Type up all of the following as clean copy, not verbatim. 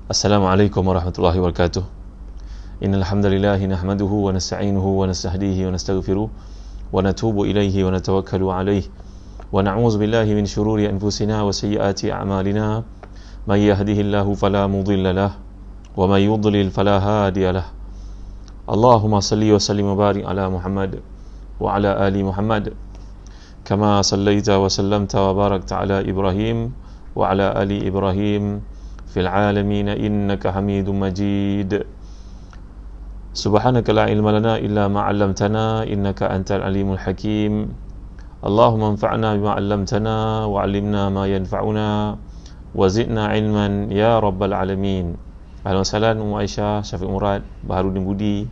Assalamualaikum warahmatullahi wabarakatuh. Innal hamdalillah nahmaduhu wa nasta'inuhu wa nastahdihi wa nastaghfiruh wa natubu ilaihi wa natawakkalu alaihi wa na'udzu billahi min shururi anfusina wa sayyiati a'malina. May yahdihillahu fala mudilla lahu wa may yudlil fala hadiya lahu. Allahumma salli wa sallim wa barik ala Muhammad wa ala ali Muhammad kama sallaita wa sallamta wa barakta ala Ibrahim wa ala ali Ibrahim fil alamin innaka Hamidum Majid. Subhanaka la ilma lana illa ma 'allamtana innaka antal alimul hakim. Allahumma anfa'na bima 'allamtana wa 'allimna ma yanfa'una wa zidna ilman ya rabbal alamin. Ahlan wa sahlan Ummu Aisyah, Syafiq Murad, Baharudin Budi,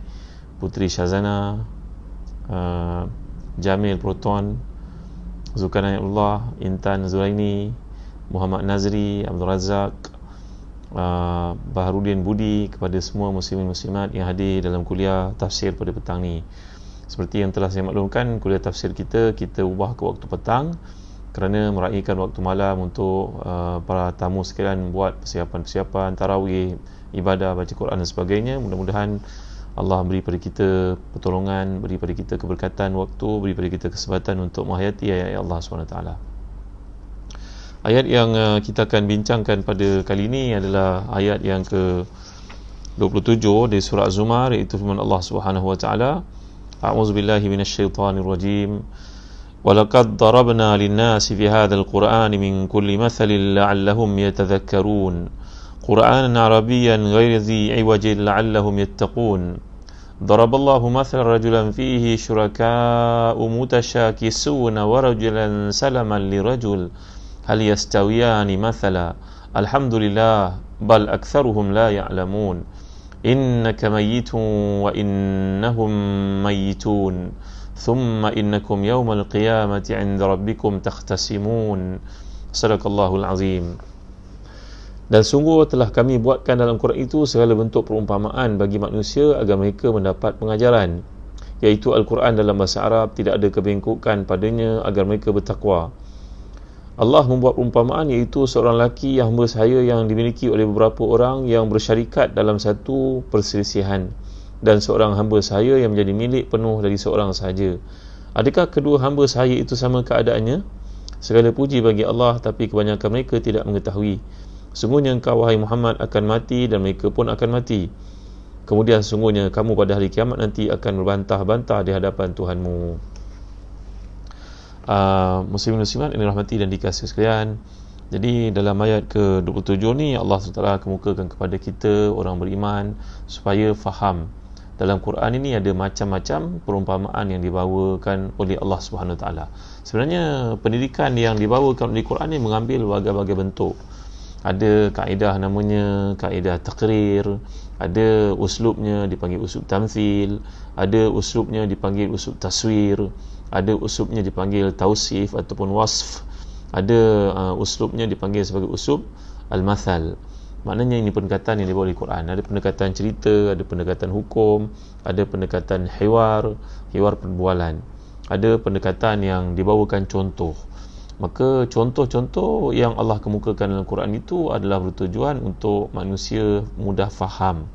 Putri Syazana, Jamil Proton, Zulkarnainullah, Intan Zuraini, Muhammad Nazri, Abdul Razak, Baharudin Budi, kepada semua muslimin muslimat yang hadir dalam kuliah tafsir pada petang ni. Seperti yang telah saya maklumkan, kuliah tafsir kita ubah ke waktu petang kerana meraihkan waktu malam untuk para tamu sekalian buat persiapan tarawih, ibadah, baca Quran dan sebagainya. Mudah-mudahan Allah beri pada kita pertolongan, beri pada kita keberkatan waktu, beri pada kita kesempatan untuk menghayati ayat Allah SWT. Ayat yang kita akan bincangkan pada kali ini adalah ayat yang ke-27 dari surah Az-Zumar, iaitu firman Allah Subhanahu wa taala, A'udzubillahi minasyaitonir rajim. Walaqad darabna lin-nasi fi hadzal qur'ani min kulli mathalin la'allahum yatadhakkarun. Qur'anan Arabiyyan ghayra dhi 'iwajin la'allahum yattaqun. Daraballahu mathalan rajulan fihi syuraka'u mutashaakisuna wa rajulan salaman lirajul hal yastawiyani mathala alhamdulillah bal aktharuhum la ya'lamun innaka mayyitun wa innahum mayyitun thumma innakum yawmal qiyamati 'inda rabbikum takhtasimun. Sadaqallahul azim. Dan sungguh telah kami buatkan dalam Quran itu segala bentuk perumpamaan bagi manusia agar mereka mendapat pengajaran, iaitu Al-Quran dalam bahasa Arab tidak ada kebengkokan padanya agar mereka bertakwa. Allah membuat perumpamaan, iaitu seorang lelaki yang hamba sahaya yang dimiliki oleh beberapa orang yang bersyarikat dalam satu perselisihan, dan seorang hamba sahaya yang menjadi milik penuh dari seorang sahaja. Adakah kedua hamba sahaya itu sama keadaannya? Segala puji bagi Allah, tapi kebanyakan mereka tidak mengetahui. Sungguhnya engkau, wahai Muhammad, akan mati dan mereka pun akan mati. Kemudian sungguhnya kamu pada hari kiamat nanti akan berbantah-bantah di hadapan Tuhanmu. Muslimin muslimat yang dirahmati dan dikasihi sekalian, jadi dalam ayat ke-27 ni Allah SWT kemukakan kepada kita orang beriman supaya faham dalam Quran ini ada macam-macam perumpamaan yang dibawakan oleh Allah SWT. Sebenarnya pendidikan yang dibawakan oleh Quran ini mengambil berbagai-bagai bentuk. Ada kaedah namanya kaedah taqrir, ada uslubnya dipanggil uslub tamthil, ada uslubnya dipanggil uslub taswir, ada uslubnya dipanggil tausif ataupun wasf, ada uslubnya dipanggil sebagai uslub al-mathal. Maknanya ini pendekatan yang dibawa oleh Quran. Ada pendekatan cerita, ada pendekatan hukum, ada pendekatan hiwar perbualan, ada pendekatan yang dibawakan contoh. Maka contoh-contoh yang Allah kemukakan dalam Quran itu adalah bertujuan untuk manusia mudah faham.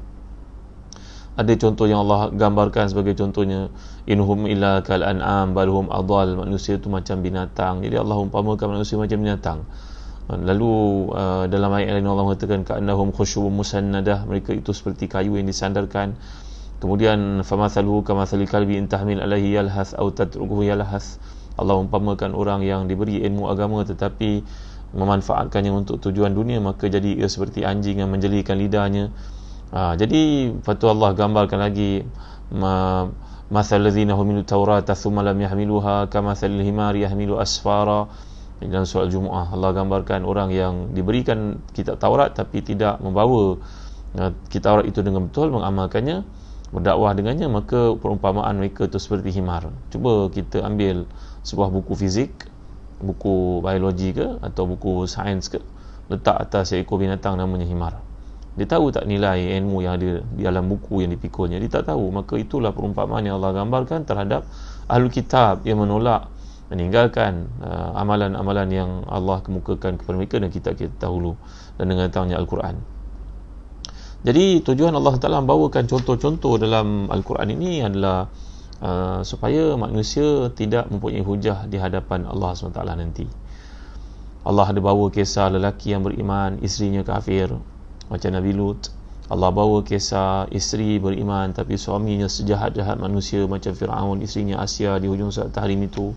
Ada contoh yang Allah gambarkan sebagai contohnya, inhum illa kal an'am bal hum adall, manusia itu macam binatang. Jadi Allah umpamakan manusia macam binatang. Lalu dalam ayat lain Allah mengatakan ka'annahum khusyubun musannadah, mereka itu seperti kayu yang disandarkan. Kemudian famathaluhu kamathalil kalbi in tahmil alaihi yalhath aw tatrukuhu yalhath. Allah umpamakan orang yang diberi ilmu agama tetapi memanfaatkannya untuk tujuan dunia, maka jadi ia seperti anjing yang menjelikan lidahnya. Jadi patut Allah gambarkan lagi, mathal ladzina humilu taurata thumma lam yahmiluha kamathalil himari yahmilu asfara. Dalam surah Al-Jumu'ah Allah gambarkan orang yang diberikan kitab Taurat tapi tidak membawa kitab Taurat itu dengan betul, mengamalkannya, berdakwah dengannya, maka perumpamaan mereka itu seperti himar. Cuba kita ambil sebuah buku fizik, buku biologi ke atau buku sains ke, letak atas seekor binatang namanya himar. Dia tahu tak nilai ilmu yang ada di dalam buku yang dipikulnya? Dia tak tahu. Maka itulah perumpamaan yang Allah gambarkan terhadap Ahlul Kitab yang menolak, meninggalkan amalan-amalan yang Allah kemukakan kepada mereka dan kitab-kitab dahulu, dan dengan datangnya Al-Quran. Jadi tujuan Allah Ta'ala membawakan contoh-contoh dalam Al-Quran ini adalah supaya manusia tidak mempunyai hujah di hadapan Allah SWT nanti. Allah ada bawa kisah lelaki yang beriman, isterinya kafir macam Nabi Lut. Allah bawa kisah isteri beriman tapi suaminya sejahat-jahat manusia macam Fir'aun, isterinya Asia di hujung surat Tahrim itu.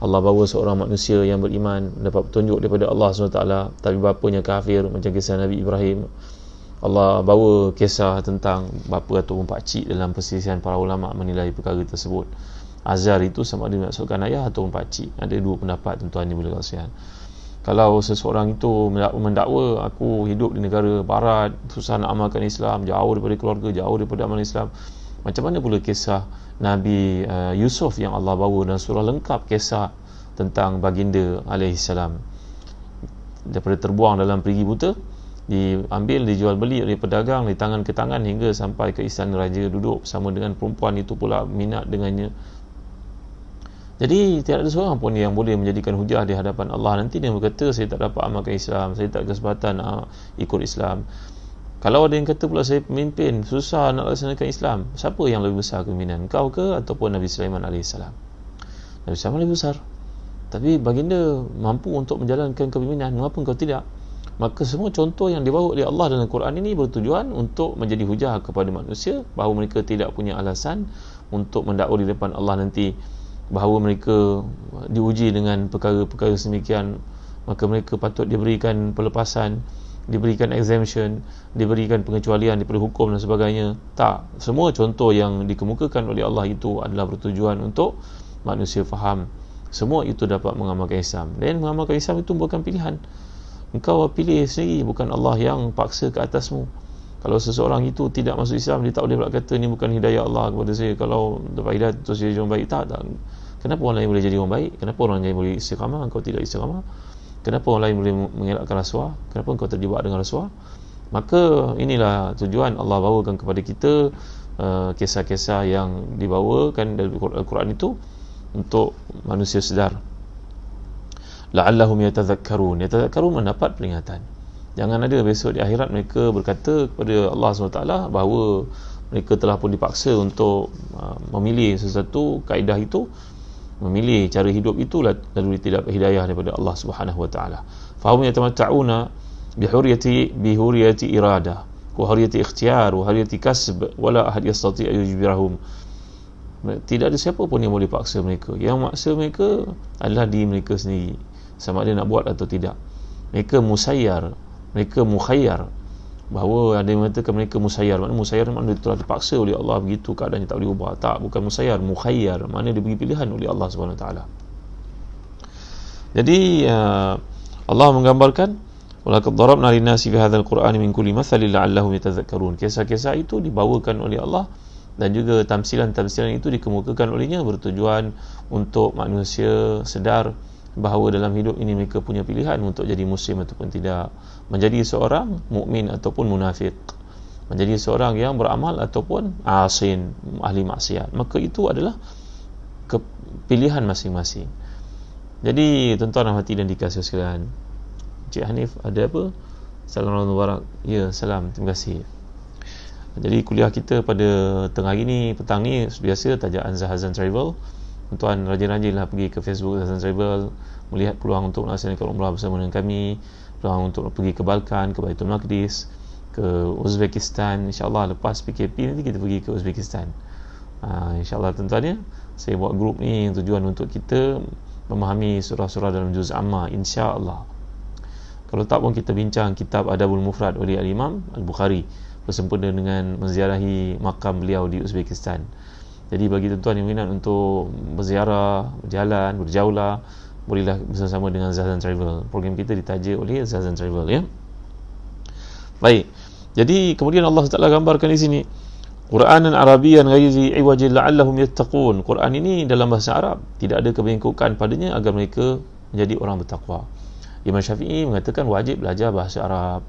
Allah bawa seorang manusia yang beriman dapat petunjuk daripada Allah SWT tapi bapanya kafir macam kisah Nabi Ibrahim. Allah bawa kisah tentang bapa ataupun pakcik dalam perselisihan para ulama menilai perkara tersebut. Azar itu sama ada dimaksudkan ayah ataupun pakcik. Ada dua pendapat tuan-tuan ni boleh kasihan. Kalau seseorang itu mendakwa aku hidup di negara barat, susah nak amalkan Islam, jauh daripada keluarga, jauh daripada amalan Islam, macam mana pula kisah Nabi Yusuf yang Allah bawa dalam surah lengkap kisah tentang baginda alaihissalam, daripada terbuang dalam perigi buta, diambil, dijual beli oleh pedagang dari tangan ke tangan hingga sampai ke istana raja, duduk bersama dengan perempuan itu pula minat dengannya. Jadi tiada ada seorang pun yang boleh menjadikan hujah di hadapan Allah nanti dia berkata saya tak dapat amalkan Islam, saya tak ada kesempatan ikut Islam. Kalau ada yang kata pula saya pemimpin, susah nak laksanakan Islam, siapa yang lebih besar kepimpinan, kau ke ataupun Nabi Sulaiman AS? Nabi Sulaiman lebih besar, tapi baginda mampu untuk menjalankan kepimpinan, mengapa kau tidak? Maka semua contoh yang dibawa oleh Allah dalam Quran ini bertujuan untuk menjadi hujah kepada manusia bahawa mereka tidak punya alasan untuk mendakwa di depan Allah nanti, bahawa mereka diuji dengan perkara-perkara sedemikian, maka mereka patut diberikan pelepasan, diberikan exemption, diberikan pengecualian daripada hukum dan sebagainya. Tak, semua contoh yang dikemukakan oleh Allah itu adalah bertujuan untuk manusia faham semua itu dapat mengamalkan Islam, dan mengamalkan Islam itu bukan pilihan. Engkau pilih sendiri, bukan Allah yang paksa ke atasmu. Kalau seseorang itu tidak masuk Islam, dia tak boleh pula kata ni bukan hidayah Allah kepada saya, kalau dapat hidayah terus jadi orang baik. Tak. Kenapa orang lain boleh jadi orang baik? Kenapa orang lain boleh istiqamah, engkau tidak istiqamah? Kenapa orang lain boleh mengelakkan rasuah? Kenapa engkau terjebak dengan rasuah? Maka inilah tujuan Allah bawakan kepada kita kisah-kisah yang dibawakan dalam Al-Quran itu untuk manusia sedar. La'allahum yatadhakkarun. Yatadhakkarun mendapat peringatan. Jangan ada besok di akhirat mereka berkata kepada Allah SWT bahawa mereka telah pun dipaksa untuk memilih sesuatu kaedah itu, memilih cara hidup itu, lalu tidak dapat hidayah daripada Allah Subhanahu wa taala. Fahum yatamatta'una bihuriyati iradah wa huriyati ikhtiyar wa huriyati kasb wala ahad yastati' yujbirahum. Tidak ada siapa pun yang boleh paksa mereka. Yang maksa mereka adalah diri mereka sendiri, sama ada nak buat atau tidak. Mereka musayyar, mereka mukhayyar. Bahawa ada yang mengatakan mereka musayyar, maknanya musayyar maknanya telah terpaksa oleh Allah, begitu keadaannya tak boleh ubah. Tak, bukan musayyar, mukhayyar, maknanya diberi pilihan oleh Allah SWT. Jadi Allah menggambarkan walaqad darabna lin-nasi fi hadzal qur'ani min kulli mathalin la'allahum yatadhakkarun. Kisah-kisah itu dibawakan oleh Allah dan juga tamsilan-tamsilan itu dikemukakan olehnya bertujuan untuk manusia sedar bahawa dalam hidup ini mereka punya pilihan untuk jadi muslim ataupun tidak, menjadi seorang mukmin ataupun munafik, menjadi seorang yang beramal ataupun asin, ahli maksiat. Maka itu adalah pilihan masing-masing. Jadi tuan-tuan hati dan dikasihi sekalian, Cik Hanif ada apa? Salam mubarak. Ya, salam, terima kasih. Jadi kuliah kita pada tengah hari ni, petang ni, biasa tajaan Hazan Travel. Tuan rajin-rajinlah pergi ke Facebook Hazan Travel, melihat peluang untuk melaksanakan umrah bersama dengan kami, peluang untuk pergi ke Balkan, ke Baitul Maqdis, ke Uzbekistan. InsyaAllah lepas PKP nanti kita pergi ke Uzbekistan. InsyaAllah tuan-tuan ya, saya buat grup ni tujuan untuk kita memahami surah-surah dalam juz amma, insyaAllah. Kalau tak pun kita bincang kitab Adabul Mufrad oleh Al-Imam Al-Bukhari bersempena dengan menziarahi makam beliau di Uzbekistan. Jadi bagi tuan-tuan yang minat untuk berziarah, berjalan, berjaulah, bolehlah bersama dengan Zazan Travel. Program kita ditaja oleh Zazan Travel ya. Baik. Jadi kemudian Allah Taala gambarkan di sini Qur'anan Arabiyyan ghayri iwajin la'allahum yattaqun. Quran ini dalam bahasa Arab, tidak ada kebengkokan padanya agar mereka menjadi orang bertakwa. Imam Syafi'i mengatakan wajib belajar bahasa Arab,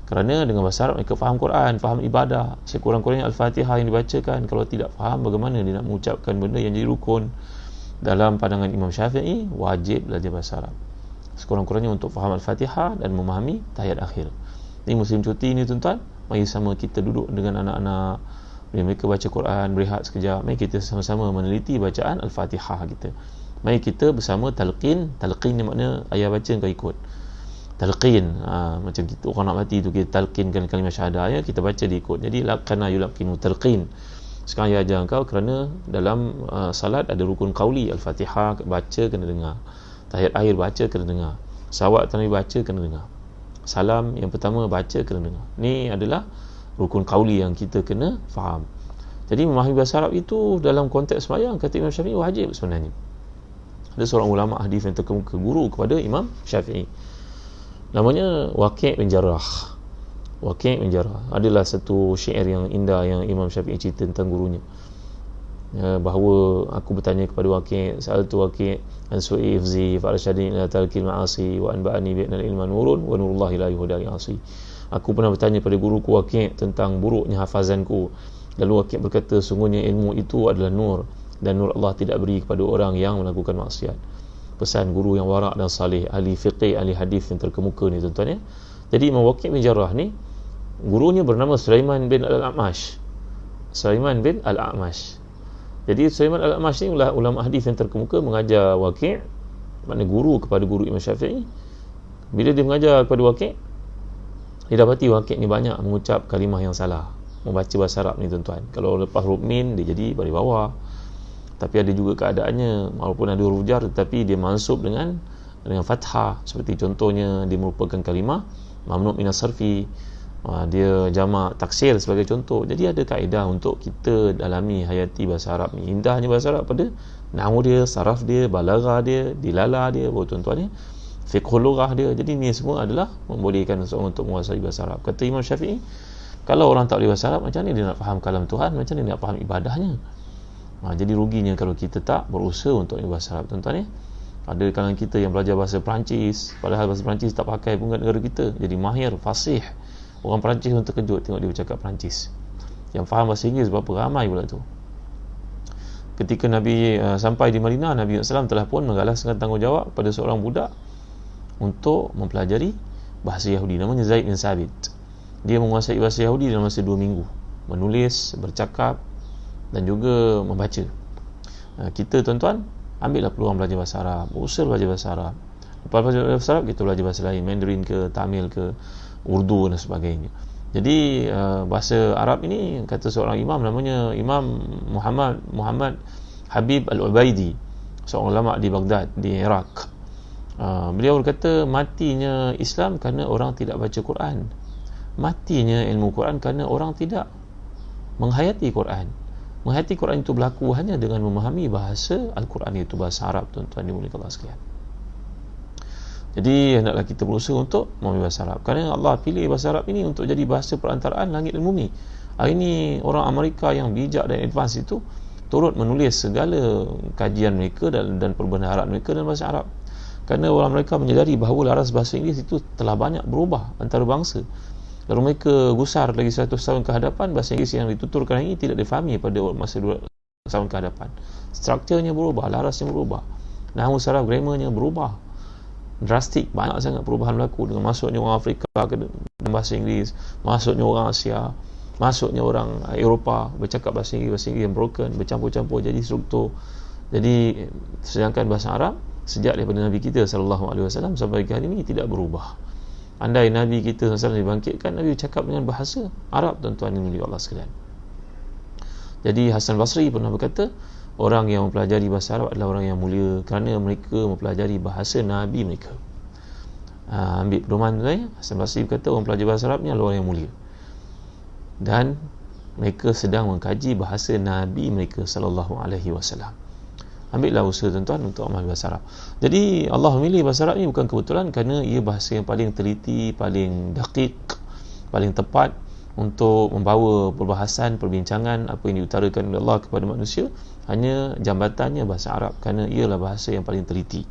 kerana dengan bahasa Arab mereka faham Quran, faham ibadah. Sekurang-kurangnya Al-Fatihah yang dibacakan, kalau tidak faham bagaimana dia nak mengucapkan benda yang jadi rukun. Dalam pandangan Imam Syafi'i, wajib belajar bahasa Arab sekurang-kurangnya untuk faham Al-Fatihah dan memahami tahiyat akhir. Ini musim cuti ini tuan-tuan, Mari sama kita duduk dengan anak-anak, bila mereka baca Quran, berehat sekejap, mari kita sama-sama meneliti bacaan Al-Fatihah kita. Mari kita bersama talqin ni makna ayah baca kau ikut. Talqin, macam kita orang nak mati tu, kita talqinkan kalimah syahadah, ya, kita baca dia ikut. Jadi lakana yulaqinu talqin. Sekarang dia ajar kau, kerana dalam salat ada rukun qauli, Al-Fatihah baca kena dengar, tahiyat akhir baca kena dengar, salawat Nabi baca kena dengar, salam yang pertama baca kena dengar. Ni adalah rukun qauli yang kita kena faham. Jadi memahami bahasa Arab itu dalam konteks sembahyang, kata Imam Syafi'i, wajib sebenarnya. Ada seorang ulama hadis yang terkemuka, guru kepada Imam Syafi'i, namanya Waqi' bin Jarrah. Waqi' bin Jarrah adalah satu syair yang indah yang Imam Syafi'i cerita tentang gurunya, bahawa aku bertanya kepada Waqi', sa'altu Waqi' an su'i ifzi fa arsyadani ila tarkil ma'asi wa anba'ani bi anna al-ilma nurun wa nurullahi la yuhda li'asi. Aku pernah bertanya pada guruku Waqi' tentang buruknya hafazanku, lalu Waqi' berkata, sungguhnya ilmu itu adalah nur, dan nur Allah tidak beri kepada orang yang melakukan maksiat. Pesan guru yang warak dan salih, ahli fiqh, ahli hadis yang terkemuka ni tuan-tuan, ya. Jadi Imam Waqi' bin Jarrah ni, gurunya bernama Sulaiman bin Al-A'mash. Sulaiman bin Al-A'mash. Jadi Sulaiman Al-A'mash ni ulama hadis yang terkemuka, mengajar Waqi', maknanya guru kepada guru Imam Syafi'i. Bila dia mengajar kepada Waqi', dia dapati Waqi' ni banyak mengucap kalimah yang salah, membaca bahasa Arab ni tuan-tuan. Kalau lepas huruf min, dia jadi baris bawah. Tapi ada juga keadaannya, walaupun ada huruf jar, tetapi dia mansub dengan fathah. Seperti contohnya, dia merupakan kalimah mamnu' minas sarfi, dia jamak taksir sebagai contoh. Jadi ada kaedah untuk kita dalami, hayati bahasa Arab ni. Indahnya bahasa Arab pada nahwu dia, saraf dia, balaghah dia, dilala dia, tuan-tuan, ya, fiqhul lughah dia. Jadi ni semua adalah membolehkan seseorang untuk menguasai bahasa Arab. Kata Imam Syafi'i, kalau orang tak boleh bahasa Arab, macam ni dia nak faham kalam Tuhan, macam ni dia nak faham ibadahnya. Jadi ruginya kalau kita tak berusaha untuk bahasa Arab, tuan-tuan, ya. Ada kalangan kita yang belajar bahasa Perancis, padahal bahasa Perancis tak pakai pun kat negara kita, jadi mahir, fasih. Orang Perancis pun terkejut tengok dia bercakap Perancis. Yang faham bahasa Inggeris berapa ramai pula tu. Ketika Nabi sampai di Madinah, Nabi SAW telah pun mengalaskan tanggungjawab pada seorang budak untuk mempelajari bahasa Yahudi, namanya Zaid bin Sabit. Dia menguasai bahasa Yahudi dalam masa 2 minggu, menulis, bercakap dan juga membaca. Kita, tuan-tuan, ambillah peluang belajar bahasa Arab, berusaha belajar bahasa Arab. Lepas belajar bahasa Arab, kita belajar bahasa lain, Mandarin ke, Tamil ke, Urdu dan sebagainya. Jadi bahasa Arab ini, kata seorang imam, namanya Imam Muhammad Habib Al-Ubaidi, seorang ulama di Baghdad, di Iraq. Beliau berkata, matinya Islam kerana orang tidak baca Quran, matinya ilmu Quran kerana orang tidak menghayati Quran. Menghayati Quran itu berlaku hanya dengan memahami bahasa Al-Quran, iaitu bahasa Arab, tuan-tuan dimuliakan Allah sekalian. Jadi hendaklah kita berusaha untuk memahami bahasa Arab, kerana Allah pilih bahasa Arab ini untuk jadi bahasa perantaraan langit dan bumi. Hari ini orang Amerika yang bijak dan advance itu turut menulis segala kajian mereka dan perbendaharaan mereka dalam bahasa Arab, kerana orang mereka menyadari bahawa laras bahasa Inggeris itu telah banyak berubah antara bangsa. Lalu mereka gusar lagi 100 tahun ke hadapan, bahasa Inggeris yang dituturkan ini tidak difahami pada masa 2 tahun ke hadapan. Strukturnya berubah, larasnya berubah, nahwu saraf, grammarnya berubah drastik. Banyak sangat perubahan berlaku dengan masuknya orang Afrika ke dalam bahasa Inggeris, masuknya orang Asia, masuknya orang Eropah bercakap bahasa Inggeris yang broken, bercampur-campur jadi struktur. Jadi sedangkan bahasa Arab sejak daripada Nabi kita SAW sampai ke hari ini tidak berubah. Andai Nabi kita SAW dibangkitkan, Nabi bercakap dengan bahasa Arab, tuan-tuan yang dimuliakan Allah sekalian. Jadi Hasan Basri pernah berkata, orang yang mempelajari bahasa Arab adalah orang yang mulia, kerana mereka mempelajari bahasa Nabi mereka. Ambil pedoman tu, Hasan Basri berkata, orang pelajar bahasa Arab ni adalah orang yang mulia, dan mereka sedang mengkaji bahasa Nabi mereka SAW. Ambillah usaha, tuan-tuan, untuk memahami bahasa Arab. Jadi Allah memilih bahasa Arab ni bukan kebetulan, kerana ia bahasa yang paling teliti, paling dakik, paling tepat untuk membawa perbahasan, perbincangan apa yang diutarakan oleh Allah kepada manusia. Hanya jambatannya bahasa Arab, kerana ialah bahasa yang paling teliti.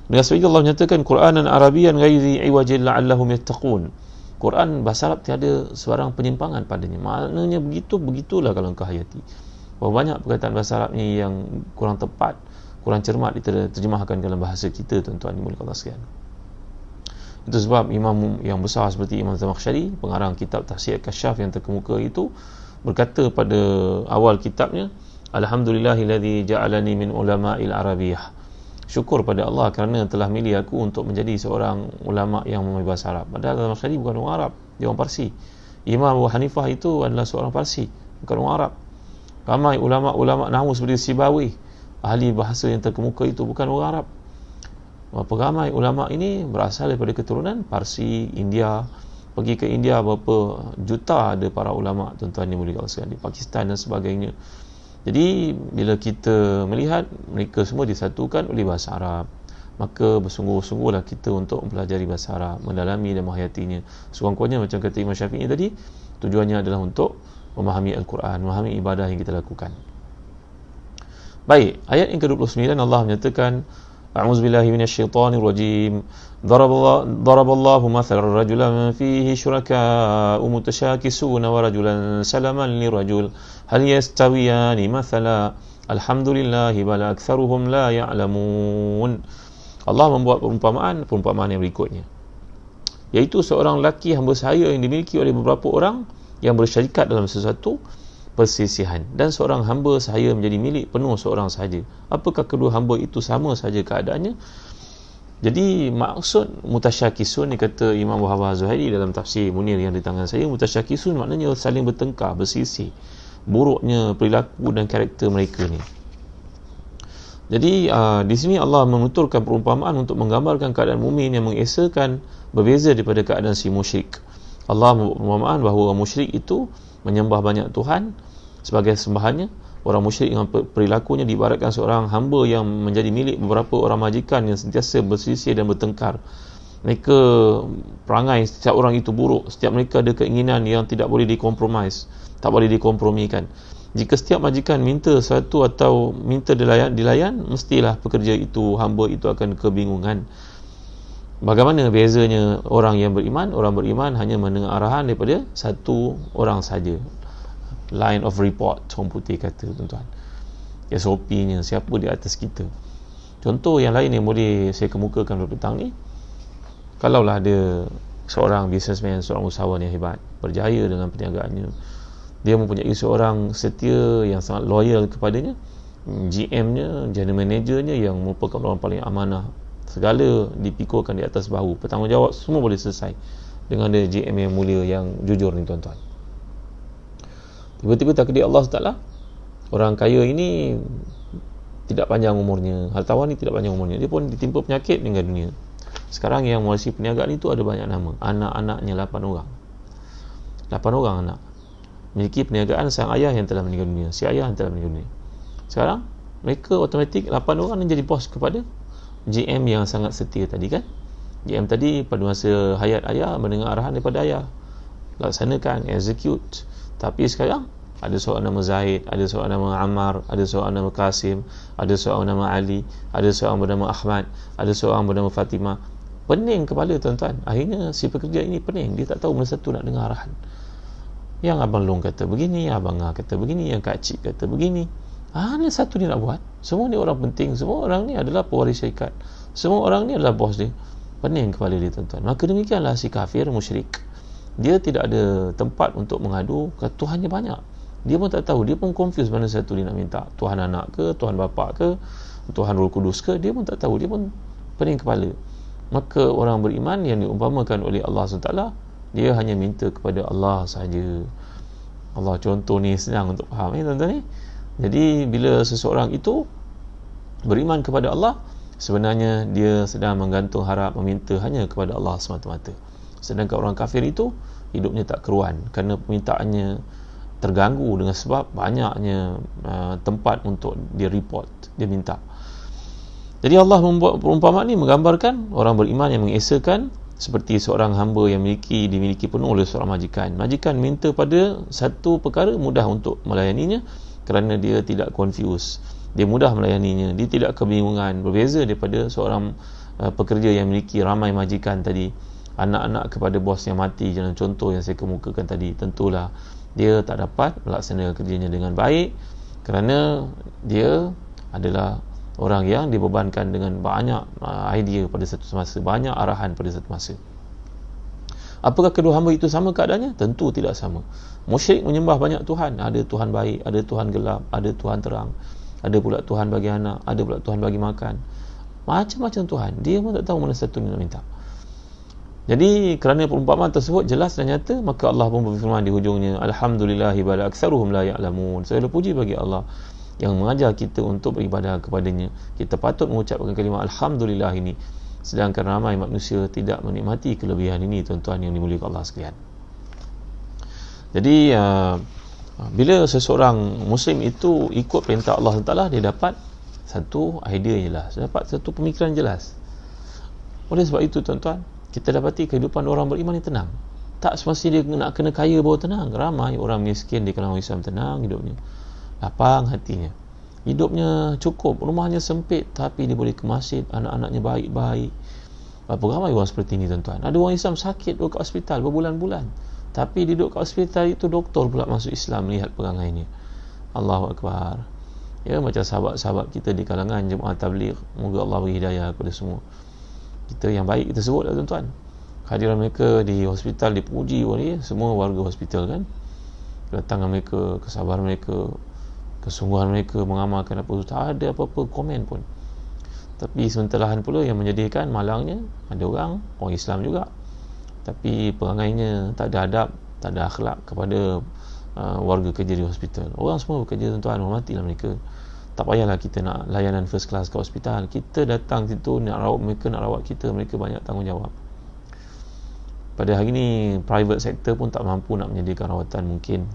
Dengan sebab itu Allah menyatakan Quranan Arabian ghairi iwajin la'allahum yattaqun. Quran bahasa Arab tiada sebarang penyimpangan padanya. Maknanya begitulah kalau engkau hayati. Banyak perkataan bahasa Arab ni yang kurang tepat, kurang cermat diterjemahkan dalam bahasa kita, tuan-tuan dimuliakan Allah sekalian. Itu sebab imam yang besar seperti Imam Zamakhsyari, pengarang kitab Tafsir Kasyaf yang terkemuka itu, berkata pada awal kitabnya, Alhamdulillahilladzi ja'alani min ulama'il Arabiyyah. Syukur pada Allah kerana telah milih aku untuk menjadi seorang ulama yang memahami bahasa Arab. Padahal Zamakhsyari bukan orang Arab, dia orang Parsi. Imam Abu Hanifah itu adalah seorang Parsi, bukan orang Arab. Ramai ulama-ulama nahwu seperti Sibawi, ahli bahasa yang terkemuka itu bukan orang Arab. Ramai ulama ini berasal daripada keturunan Parsi, India. Pergi ke India, berapa juta ada para ulama, tuan-tuan yang mulia sekalian, di Pakistan dan sebagainya. Jadi bila kita melihat mereka semua disatukan oleh bahasa Arab, maka bersungguh-sungguhlah kita untuk mempelajari bahasa Arab, mendalami dan menghayatinya. Sekurang-kurangnya macam kata Imam Syafi'i tadi, tujuannya adalah untuk memahami Al-Quran, memahami ibadah yang kita lakukan. Baik, ayat yang ke-29 Allah menyatakan, A'udzubillahi minasyaitonirrajim. Daraballahu mathalan rajulan fihi syuraka'u mutasyakisuna wa rajulan salaman lirajul hal yastawiyani mathala alhamdulillahi bal aktsaruhum la ya'lamun. Allah membuat perumpamaan yang berikutnya, iaitu seorang lelaki hamba sahaya yang dimiliki oleh beberapa orang yang bersyarikat dalam sesuatu persisihan, dan seorang hamba sahaya menjadi milik penuh seorang sahaja. Apakah kedua hamba itu sama sahaja keadaannya? Jadi maksud mutasyakisun ni, kata Imam Wahab Zuhairi dalam tafsir Munir yang di tangan saya, mutasyakisun maknanya saling bertengkar, bersisih buruknya perilaku dan karakter mereka ni. Jadi di sini Allah menuturkan perumpamaan untuk menggambarkan keadaan mukmin yang mengesakan berbeza daripada keadaan si musyrik. Allah membuat perumpamaan bahawa musyrik itu menyembah banyak Tuhan sebagai sembahannya. Orang musyrik dengan perilakunya diibaratkan seorang hamba yang menjadi milik beberapa orang majikan yang sentiasa berselisih dan bertengkar. Mereka perangai setiap orang itu buruk, setiap mereka ada keinginan yang tidak boleh dikompromis, tak boleh dikompromikan. Jika setiap majikan minta sesuatu atau minta dilayan, mestilah pekerja itu, hamba itu akan kebingungan. Bagaimana bezanya orang yang beriman? Orang beriman hanya mendengar arahan daripada satu orang saja. Line of report, orang putih kata, tuan-tuan. SOP-nya, siapa di atas kita. Contoh yang lain yang boleh saya kemukakan pada petang ni, kalaulah ada seorang businessman, seorang usahawan yang hebat, berjaya dalam perniagaannya, dia mempunyai seorang setia yang sangat loyal kepadanya, GM-nya, general manager-nya yang merupakan orang paling amanah, segala dipikulkan di atas bahu, bertanggungjawab, semua boleh selesai dengan ada GM yang mulia, yang jujur ni, tuan-tuan. Tiba-tiba takdir Allah SWT, orang kaya ini tidak panjang umurnya, hartawan ni tidak panjang umurnya, dia pun ditimpa penyakit, meninggal dunia. Sekarang yang mewarisi perniagaan itu ada banyak nama, anak-anaknya 8 orang, 8 orang anak, memiliki perniagaan sang ayah yang telah meninggal dunia, si ayah yang telah meninggal dunia. Sekarang mereka otomatik 8 orang ni jadi bos kepada GM yang sangat setia tadi kan. GM tadi pada masa hayat ayah mendengar arahan daripada ayah, laksanakan, execute. Tapi sekarang ada seorang nama Zaid, ada seorang nama Ammar, ada seorang nama Qasim, ada seorang nama Ali, ada seorang bernama Ahmad, ada seorang bernama Fatimah. Pening kepala, tuan-tuan. Akhirnya si pekerja ini pening, dia tak tahu mana satu nak dengar arahan. Yang Abang Long kata begini, Abang Ngah kata begini, yang Kak Cik kata begini. Mana satu dia nak buat? Semua ni orang penting, semua orang ni adalah pewaris syarikat, semua orang ni adalah bos dia. Pening kepala dia, tuan-tuan. Maka demikianlah si kafir musyrik, dia tidak ada tempat untuk mengadu, Tuhannya banyak. Dia pun tak tahu, dia pun confused mana satu dia nak minta, Tuhan anak ke, Tuhan bapa ke, Tuhan Roh Kudus ke, dia pun tak tahu, dia pun pening kepala. Maka orang beriman yang diumpamakan oleh Allah SWT, dia hanya minta kepada Allah sahaja. Allah, contoh ni senang untuk faham, tuan-tuan ni. Jadi bila seseorang itu beriman kepada Allah, sebenarnya dia sedang menggantung harap, meminta hanya kepada Allah semata-mata. Sedangkan orang kafir itu hidupnya tak keruan, kerana permintaannya terganggu dengan sebab banyaknya tempat untuk dia report, dia minta. Jadi Allah membuat perumpamaan ini menggambarkan orang beriman yang mengesakan seperti seorang hamba yang dimiliki penuh oleh seorang majikan. Majikan minta pada satu perkara, mudah untuk melayaninya kerana dia tidak confused, dia mudah melayaninya, dia tidak kebingungan. Berbeza daripada seorang pekerja yang memiliki ramai majikan tadi, anak-anak kepada bos yang mati, dalam contoh yang saya kemukakan tadi. Tentulah dia tak dapat melaksanakan kerjanya dengan baik kerana dia adalah orang yang dibebankan dengan banyak idea pada satu masa, banyak arahan pada satu masa. Apakah kedua hamba itu sama keadaannya? Tentu tidak sama. Musyrik menyembah banyak Tuhan. Ada Tuhan baik, ada Tuhan gelap, ada Tuhan terang, ada pula Tuhan bagi anak, ada pula Tuhan bagi makan. Macam-macam Tuhan. Dia pun tak tahu mana satu yang nak minta. Jadi kerana perumpamaan tersebut jelas dan nyata, maka Allah pun berfirman di hujungnya, Alhamdulillahi bal aktsaruhum la ya'lamun. Segala puji bagi Allah yang mengajar kita untuk beribadah kepadanya. Kita patut mengucapkan kalimah Alhamdulillah ini, sedangkan ramai manusia tidak menikmati kelebihan ini, tuan-tuan yang dimuliakan Allah sekalian. Jadi bila seseorang Muslim itu ikut perintah Allah Taala, dia dapat satu idea jelas, dapat satu pemikiran jelas. Oleh sebab itu, tuan-tuan, kita dapati kehidupan orang beriman yang tenang. Tak semestinya dia nak kena kaya baru tenang. Ramai orang miskin di kalangan Islam tenang hidupnya, lapang hatinya, hidupnya cukup, rumahnya sempit tapi dia boleh ke masjid, anak-anaknya baik-baik. Berapa ramai orang seperti ini, tuan-tuan. Ada orang Islam sakit duduk kat hospital berbulan-bulan, tapi dia duduk kat hospital itu doktor pula masuk Islam melihat perangainya. Allahu Akbar. Ya, macam sahabat-sahabat kita di kalangan jemaah tabligh, moga Allah beri hidayah kepada semua. Kita yang baik kita sebutlah, tuan-tuan. Kehadiran mereka di hospital dipuji oleh semua warga hospital kan. Kedatangan mereka, kesabaran mereka, kesungguhan mereka mengamalkan apa tu, tak ada apa-apa komen pun. Tapi sementarahan pula yang menjadikan malangnya, ada orang Islam juga, tapi perangainya tak ada adab, tak ada akhlak kepada warga kerja di hospital. Orang semua bekerja, tuan-tuan, hormatilah mereka. Tak payahlah kita nak layanan first class ke hospital. Kita datang situ nak rawat mereka, nak rawat kita, mereka banyak tanggungjawab. Pada hari ni private sector pun tak mampu nak menyediakan rawatan mungkin.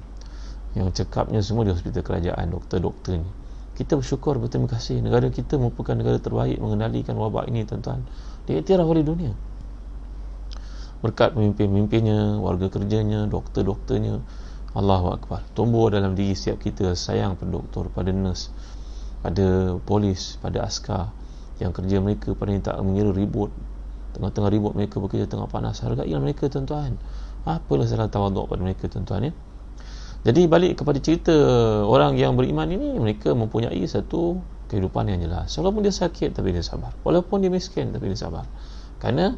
Yang cekapnya semua di hospital kerajaan, doktor-doktor ni. Kita bersyukur, berterima kasih. Negara kita merupakan negara terbaik mengendalikan wabak ini, tuan-tuan. Diiktiraf oleh dunia. Berkat pemimpin-pemimpinnya, warga kerjanya, doktor-doktornya. Allahu Akbar. Tumbuh dalam diri setiap kita sayang pada doktor, pada nurse, pada polis, pada askar yang kerja mereka pada ni tak mengira ribut. Tengah-tengah ribut mereka bekerja tengah panas. Hargailah mereka, tuan-tuan. Apalah salah tawaduk pada mereka, tuan-tuan ya. Jadi balik kepada cerita orang yang beriman ini, mereka mempunyai satu kehidupan yang jelas. Walaupun dia sakit tapi dia sabar. Walaupun dia miskin tapi dia sabar. Kerana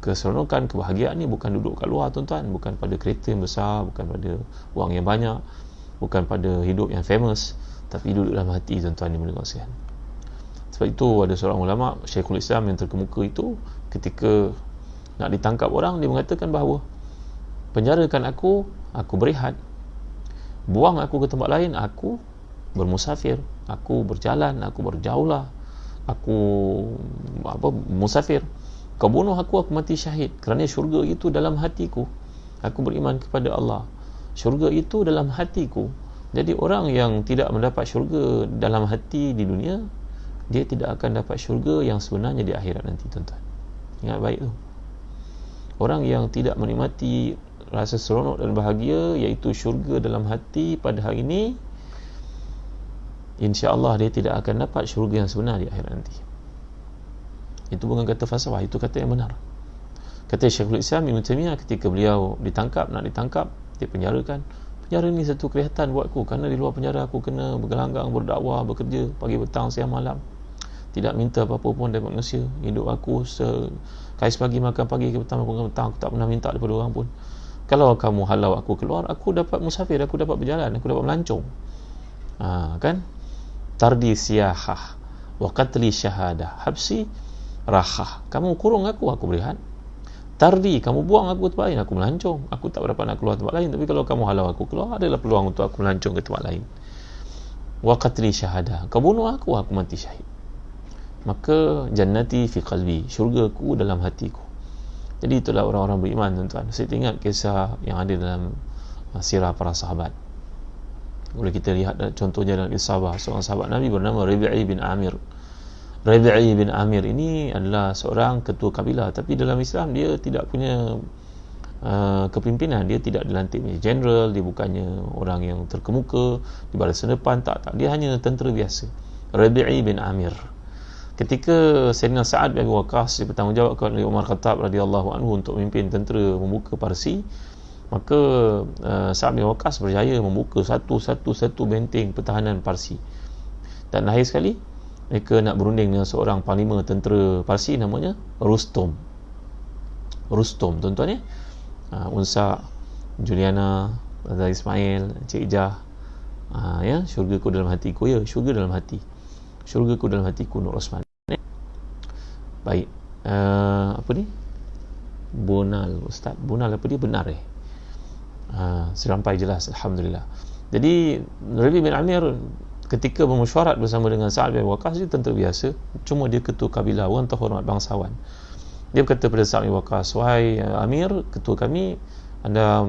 keseronokan, kebahagiaan ni bukan duduk kat luar, tuan-tuan. Bukan pada kereta yang besar, bukan pada wang yang banyak, bukan pada hidup yang famous, tapi duduk dalam hati, tuan-tuan yang berkasihan. Sebab itu ada seorang ulama, Syekhul Islam yang terkemuka itu, ketika nak ditangkap orang, dia mengatakan bahawa penjarakan aku berehat, buang aku ke tempat lain, aku bermusafir, aku berjalan, aku berjaulah, aku musafir. Kau bunuh aku mati syahid, kerana syurga itu dalam hatiku. Aku beriman kepada Allah, syurga itu dalam hatiku. Jadi orang yang tidak mendapat syurga dalam hati di dunia, dia tidak akan dapat syurga yang sebenarnya di akhirat nanti, tuan-tuan. Ingat baik tu. Orang yang tidak menikmati rasa seronok dan bahagia, iaitu syurga dalam hati pada hari ini, insya-Allah dia tidak akan dapat syurga yang sebenar di akhirat nanti. Itu bukan kata falsafah, itu kata yang benar. Kata Syekhul Islam Ibn Taimiyah ketika beliau nak ditangkap, dia penjarakan. Penjara ni satu kelihatan buatku, kerana di luar penjara aku kena bergelanggang, berdakwah, bekerja pagi petang siang malam, tidak minta apa-apa pun daripada manusia. Hidup aku kais pagi makan pagi, ke petang makan petang, aku tak pernah minta daripada orang pun. Kalau kamu halau aku keluar, aku dapat musafir, aku dapat berjalan, aku dapat melancong. Kan? Tardi siyahah wa qatli syahadah, habsi rahah. Kamu kurung aku berehat. Tardi, kamu buang aku ke tempat lain, aku melancong. Aku tak berapa nak keluar tempat lain, tapi kalau kamu halau aku keluar, adalah peluang untuk aku melancong ke tempat lain. Wa qatli syahadah, kau bunuh aku mati syahid. Maka jannati fi qalbi, syurgaku dalam hatiku. Jadi itulah orang-orang beriman, tuan-tuan. Saya ingat kisah yang ada dalam sirah para sahabat. Boleh kita lihat contohnya dalam kisah seorang sahabat Nabi bernama Rabi'i bin Amir. Rabi'i bin Amir ini adalah seorang ketua kabilah, tapi dalam Islam dia tidak punya kepimpinan. Dia tidak dilantik menjadi general, dia bukannya orang yang terkemuka di barisan depan, tak. Dia hanya tentera biasa. Rabi'i bin Amir. Ketika Sayyidina Sa'ad bin Abi Waqqas dipertanggungjawabkan oleh Umar Khattab radhiyallahu anhu untuk memimpin tentera membuka Parsi, maka Sa'ad bin Waqqas berjaya membuka satu benteng pertahanan Parsi. Dan akhir sekali mereka nak berunding dengan seorang panglima tentera Parsi namanya Rustum. Rustum, tuan-tuan ya. Unsa, Juliana, Azhar Ismail, Cik Ijah, ya, syurgaku dalam hatiku, ya, syurga dalam hati, syurgaku dalam hatiku, Nur Osman. Baik, apa ni, Bunal, Ustaz Bunal apa dia, benar serampai jelas, Alhamdulillah. Jadi Rabi bin Amir ketika bermesyuarat bersama dengan Sa'ad bin Waqqas, dia tentera biasa, cuma dia ketua kabilah, orang terhormat bangsawan. Dia berkata pada Sa'ad bin Waqqas, wahai Amir, ketua kami, anda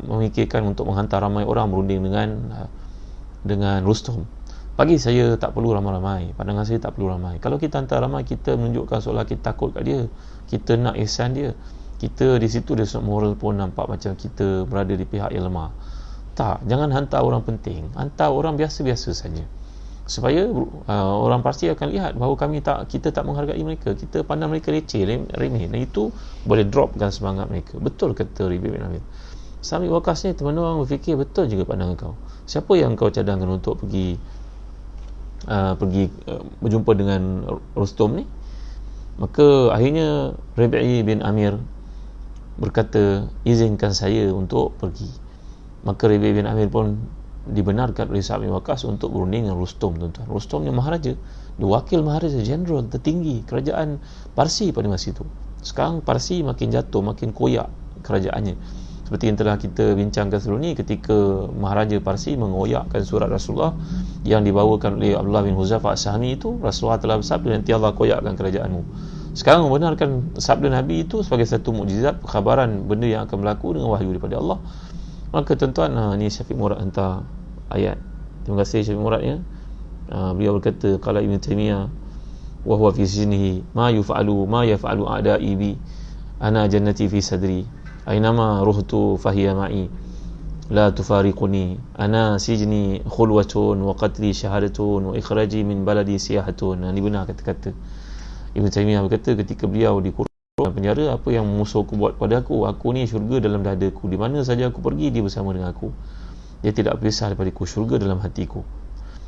memikirkan untuk menghantar ramai orang berunding dengan Rustum. Bagi saya tak perlu ramai-ramai, pandangan saya tak perlu ramai. Kalau kita hantar ramai, kita menunjukkan seolah kita takut kat dia, kita nak ihsan dia, kita di situ dia moral pun nampak macam kita berada di pihak yang lemah. Tak, jangan hantar orang penting, hantar orang biasa-biasa saja, supaya orang Parsi akan lihat bahawa kita tak menghargai mereka, kita pandang mereka leceh, remeh, dan itu boleh dropkan semangat mereka. Betul kata Rabi bin Amir. Sa'ad bin Waqqas ni, teman-teman berfikir betul juga pandangan kau. Siapa yang kau cadangkan untuk pergi berjumpa dengan Rustum ni? Maka akhirnya Rabi bin Amir berkata, izinkan saya untuk pergi. Maka Rabi bin Amir pun dibenarkan oleh Sa'ad bin Waqqas untuk berunding dengan Rustum, tuan-tuan. Rustum ni maharaja, dia wakil maharaja jeneral tertinggi kerajaan Parsi pada masa itu. Sekarang Parsi makin jatuh, makin koyak kerajaannya, seperti yang telah kita bincangkan sebelum ni, ketika maharaja Parsi mengoyakkan surat Rasulullah yang dibawakan oleh Abdullah bin Huzaifah As-Sahmi itu. Rasulullah telah bersabda, nanti Allah koyakkan kerajaanmu. Sekarang membenarkan sabda Nabi itu sebagai satu mukjizat, khabaran benda yang akan berlaku dengan wahyu daripada Allah. Maka tuan-tuan, ni Syafiq Murad hantar ayat. Terima kasih Syafiq Murad ya. Beliau berkata, qala Ibn Taymiyah wa huwa fi sijnihi ma yaf'alu a'da'i bi ana jannati fi sadri aynama ruhtu fahiya ma'i la tufariquni ana sijni khulwatun wa qatli syahadatun wa ikhraji min baladi siyahatun. Ini benar kata-kata Ibn Taymiyah berkata, ketika beliau dikurung dalam penjara, apa yang musuhku buat pada aku ni syurga dalam dadaku, di mana saja aku pergi dia bersama dengan aku, dia tidak berpisah daripada syurga dalam hatiku.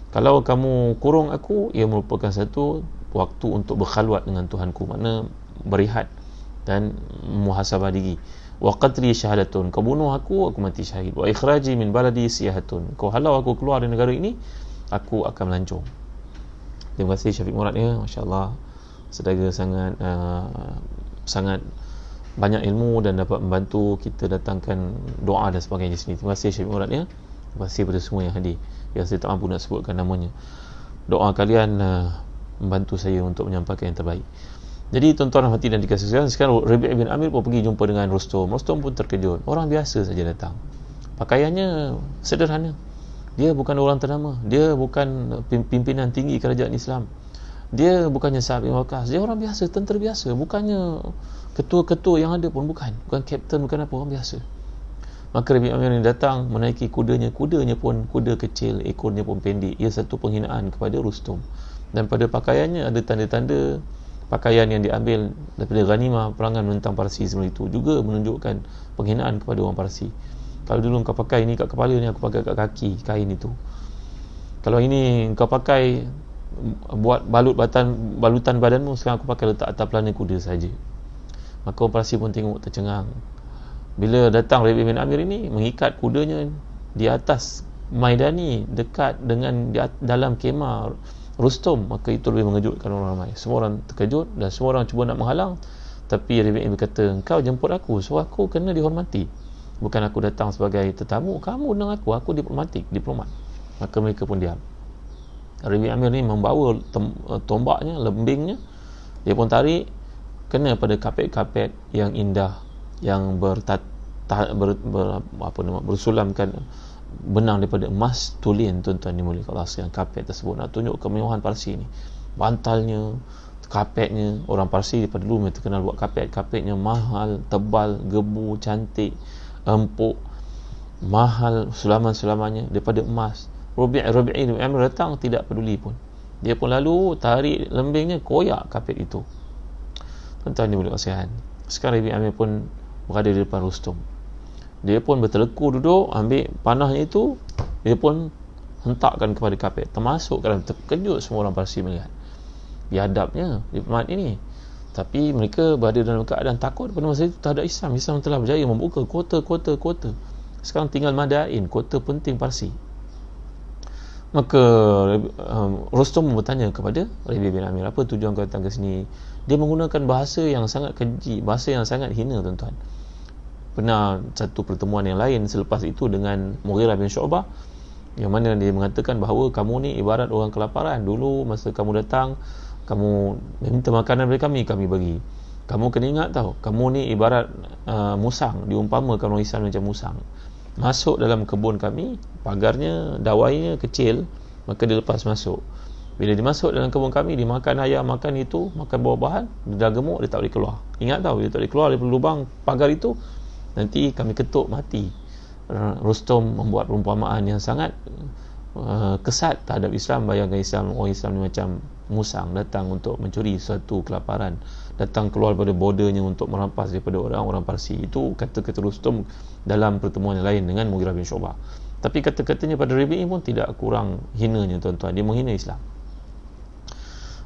Kalau kamu kurung aku, ia merupakan satu waktu untuk berkhalwat dengan Tuhanku, makna berehat dan muhasabah diri. Wa qatli syahadatun, kau bunuh aku mati syahid. Wa ikhraji min baladi siyahatun, kau halau aku keluar dari negara ini, aku akan melancong. Terima kasih Syafiq Murad ya, masya-Allah, sedara sangat banyak ilmu dan dapat membantu kita datangkan doa dan sebagainya di sini. Terima kasih Syafiq Murad ya. Terima kasih kepada semua yang hadir, yang saya tak mampu nak sebutkan namanya. Doa kalian membantu saya untuk menyampaikan yang terbaik. Jadi tuan-tuan hati dan dikasih sekalian, sekarang Rabi' bin Amir pun pergi jumpa dengan Rustum. Rustum pun terkejut, orang biasa saja datang, pakaiannya sederhana, dia bukan orang ternama, dia bukan pimpinan tinggi kerajaan Islam, dia bukannya Sa'ad bin Waqqas, dia orang biasa, tentera biasa, bukannya ketua-ketua yang ada pun, bukan kapten, bukan apa, orang biasa. Maka Rabi' Amir ini datang menaiki kudanya pun kuda kecil, ekornya pun pendek. Ia satu penghinaan kepada Rustum. Dan pada pakaiannya ada tanda-tanda pakaian yang diambil daripada ghanimah perangan menentang Parsi sebelum itu, juga menunjukkan penghinaan kepada orang Parsi. Kalau dulu kau pakai ini kat kepala ni, aku pakai kat kaki kain itu. Kalau ini kau pakai buat balutan badanmu, sekarang aku pakai letak atas pelana kuda saja. Maka orang Parsi pun tengok tercengang. Bila datang Rabi' bin Amir ini mengikat kudanya di atas Maidani, dekat dengan dalam kemah Rustum, maka itu lebih mengejutkan orang ramai. Semua orang terkejut dan semua orang cuba nak menghalang, tapi Rabi' berkata, engkau jemput aku, so aku kena dihormati, bukan aku datang sebagai tetamu. Kamu dengan aku diplomat. Maka mereka pun diam. Rabi' Amir ni membawa tombaknya, lembingnya, dia pun tarik, kena pada kapet-kapet yang indah, yang bersulamkan benang daripada emas tulen, tuan-tuan dimuliakan Allah sekalian. Kapet tersebut nak tunjuk kemewahan Parsi ni, bantalnya, kapetnya. Orang Parsi daripada dulu mereka terkenal buat kapetnya mahal, tebal, gebu, cantik, empuk, mahal, sulaman-sulamannya daripada emas. Rabi' Amir datang tidak peduli pun, dia pun lalu tarik lembingnya, koyak kapet itu. Tuan-tuan dimuliakan sekalian, sekarang Rabi' Amir pun berada di depan Rustum. Dia pun berteleku duduk, ambil panahnya itu, dia pun hentakkan kepada kapet, termasuk dalam. Terkejut semua orang Parsi melihat biadabnya diplomat ini. Tapi mereka berada dalam keadaan takut pada masa itu terhadap Islam. Islam telah berjaya membuka kota. Sekarang tinggal Madain, kota penting Parsi. Maka Rustom bertanya kepada Rabi' bin Amir, apa tujuan kau datang ke sini? Dia menggunakan bahasa yang sangat keji, bahasa yang sangat hina, tuan-tuan. Pernah satu pertemuan yang lain selepas itu dengan Mughirah bin Syu'bah, yang mana dia mengatakan bahawa kamu ni ibarat orang kelaparan. Dulu masa kamu datang, kamu minta makanan dari kami bagi. Kamu kena ingat tau, kamu ni ibarat musang, diumpamakan orang Islam macam musang. Masuk dalam kebun kami, pagarnya, dawainya kecil, maka dia lepas masuk. Bila dia masuk dalam kebun kami, dia makan ayam, makan itu, makan buah-buahan, dia dah gemuk, dia tak boleh keluar. Ingat tau, dia tak boleh keluar dari lubang pagar itu, nanti kami ketuk mati. Rustom membuat perumpamaan yang sangat kesat terhadap Islam. Bayangkan Islam, orang Islam ni macam musang, datang untuk mencuri suatu kelaparan, datang keluar pada bordernya untuk merampas daripada orang-orang Parsi. Itu kata-kata Rustom dalam pertemuan yang lain dengan Mughirah bin Syu'bah. Tapi kata-katanya pada Rabi' pun tidak kurang hinanya, tuan-tuan. Dia menghina Islam.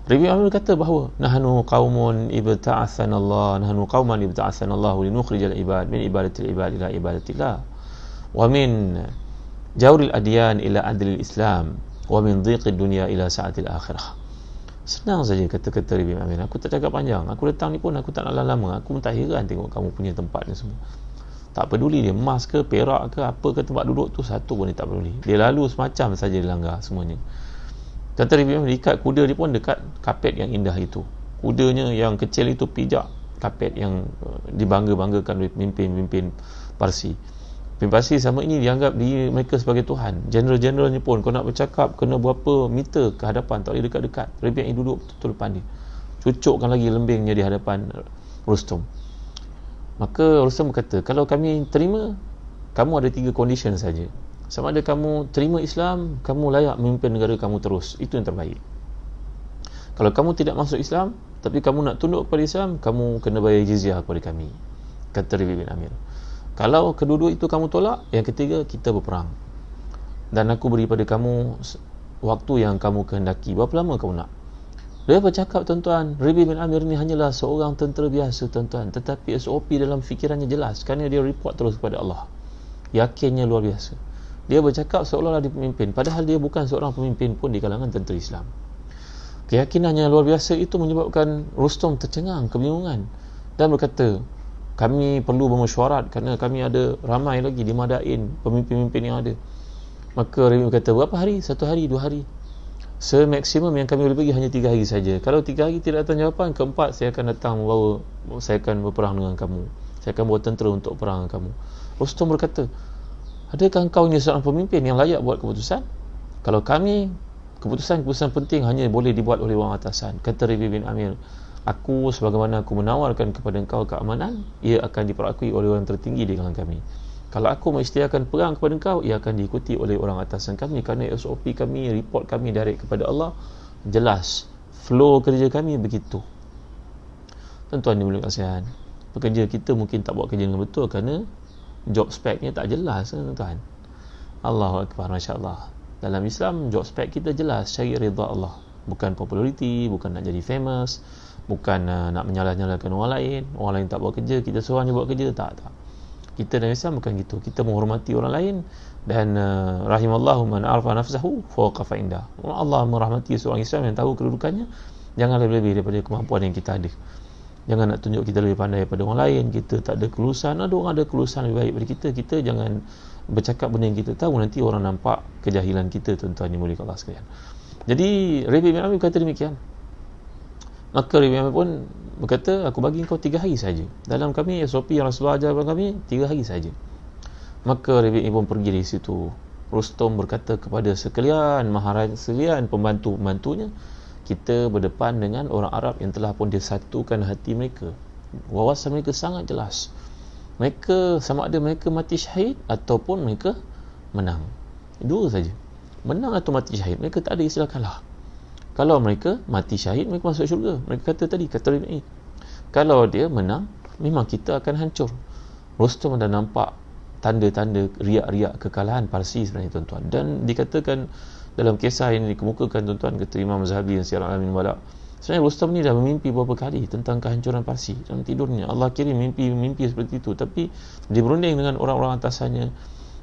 Rabi' berkata bahawa nahnu qauman ibta'athana Allah linukhrijal ibad min ibadatil ibad ila ibadatillah wa min jawril adyan ila adlil Islam wa min dhiqid dunya ila sa'atil akhirah. Senang saja kata-kata Rabi' Amin. Aku tak cakap panjang. Aku datang ni pun aku tak nak lama. Aku pun tak heran tengok kamu punya tempat ni semua. Tak peduli dia emas ke perak ke apa ke tempat duduk tu, satu pun dia tak peduli. Dia lalu semacam saja dia langgar semuanya. Kata Rabi' Amin, ikat kuda dia pun dekat kapet yang indah itu. Kudanya yang kecil itu pijak kapet yang dibangga-banggakan oleh pemimpin-pemimpin Parsi. Parsi sama ini dianggap mereka sebagai Tuhan. General-generalnya pun kau nak bercakap kena berapa meter ke hadapan, tak boleh dekat-dekat. Rabi' yang duduk betul-betul depan dia, cucukkan lagi lembingnya di hadapan Rustom. Maka Rustom berkata, kalau kami terima, kamu ada 3 condition saja. Sama ada kamu terima Islam, kamu layak memimpin negara kamu terus, itu yang terbaik. Kalau kamu tidak masuk Islam tapi kamu nak tunduk kepada Islam, kamu kena bayar jizyah kepada kami, kata Rabi' bin Amir. Kalau kedua-dua itu kamu tolak, yang ketiga kita berperang, dan aku beri pada kamu waktu yang kamu kehendaki. Berapa lama kamu nak? Dia bercakap, tuan-tuan, Rabi' bin Amir ni hanyalah seorang tentera biasa, tuan-tuan, tetapi SOP dalam fikirannya jelas, kerana dia report terus kepada Allah. Yakinnya luar biasa. Dia bercakap seolah-olah dia pemimpin, padahal dia bukan seorang pemimpin pun di kalangan tentera Islam. Keyakinannya luar biasa itu menyebabkan Rustom tercengang, kebingungan, dan berkata, kami perlu bermesyuarat kerana kami ada ramai lagi di Madain pemimpin-pemimpin yang ada. Maka Rabi' berkata, berapa hari? 1 hari, 2 hari? Semaksimum yang kami boleh bagi hanya 3 hari saja. Kalau 3 hari tidak datang jawapan, keempat saya akan datang saya akan berperang dengan kamu. Saya akan bawa tentera untuk perang dengan kamu. Rustom berkata, adakah engkau ni seorang pemimpin yang layak buat keputusan? Kalau kami, keputusan-keputusan penting hanya boleh dibuat oleh orang atasan. Kata Rabi' bin Amir, aku sebagaimana aku menawarkan kepada engkau keamanan, ia akan diperakui oleh orang tertinggi di kalangan kami. Kalau aku mengisytiharkan perang kepada engkau, ia akan diikuti oleh orang atasan kami, kerana SOP kami, report kami direct kepada Allah, jelas, flow kerja kami begitu. Tuan-tuan ni boleh kasihan, pekerja kita mungkin tak buat kerja dengan betul kerana job spec-nya tak jelas, tuan-tuan. Allahu Akbar, Masya Allah. Dalam Islam, job spec kita jelas, cari redha Allah, bukan populariti, bukan nak jadi famous, bukan nak menyalah-nyalahkan orang lain tak buat kerja, kita suruh hanya buat kerja, tak. Kita dalam Islam bukan gitu. Kita menghormati orang lain, dan rahimallahu man arfa nafsahu fawqafa indah. Allah merahmati seorang Islam yang tahu kedudukannya, jangan lebih-lebih daripada kemampuan yang kita ada. Jangan nak tunjuk kita lebih pandai daripada orang lain, kita tak ada kelulusan. Ada orang ada kelulusan lebih baik daripada kita, kita jangan bercakap benda yang kita tahu, nanti orang nampak kejahilan kita, tuan-tuan yang mulia Allah sekalian. Jadi Rabi' bin Amir kata demikian. Maka Rabi' bin Amir pun berkata, aku bagi engkau 3 hari saja. Dalam kami SOP yang Rasulullah ajar kepada kami 3 hari saja. Maka Rabi' pun pergi dari situ. Rustom berkata kepada sekalian maharan, sekalian pembantu-pembantunya, kita berdepan dengan orang Arab yang telah pun disatukan hati mereka. Wawasan mereka sangat jelas. Mereka sama ada mereka mati syahid ataupun mereka menang. Dua saja. Menang atau mati syahid. Mereka tak ada istilah kalah. Kalau mereka mati syahid, mereka masuk syurga. Mereka kata tadi, kata Rabi', kalau dia menang, memang kita akan hancur. Rustom dah nampak tanda-tanda riak-riak kekalahan Parsi sebenarnya, tuan-tuan. Dan dikatakan dalam kisah yang dikemukakan, tuan-tuan, kata Imam Zahabi yang Syiar Alamin Wala, Sebenarnya Rustam ni dah bermimpi beberapa kali tentang kehancuran Parsi dalam tidurnya. Allah kirim mimpi seperti itu, tapi dia berunding dengan orang-orang atasannya,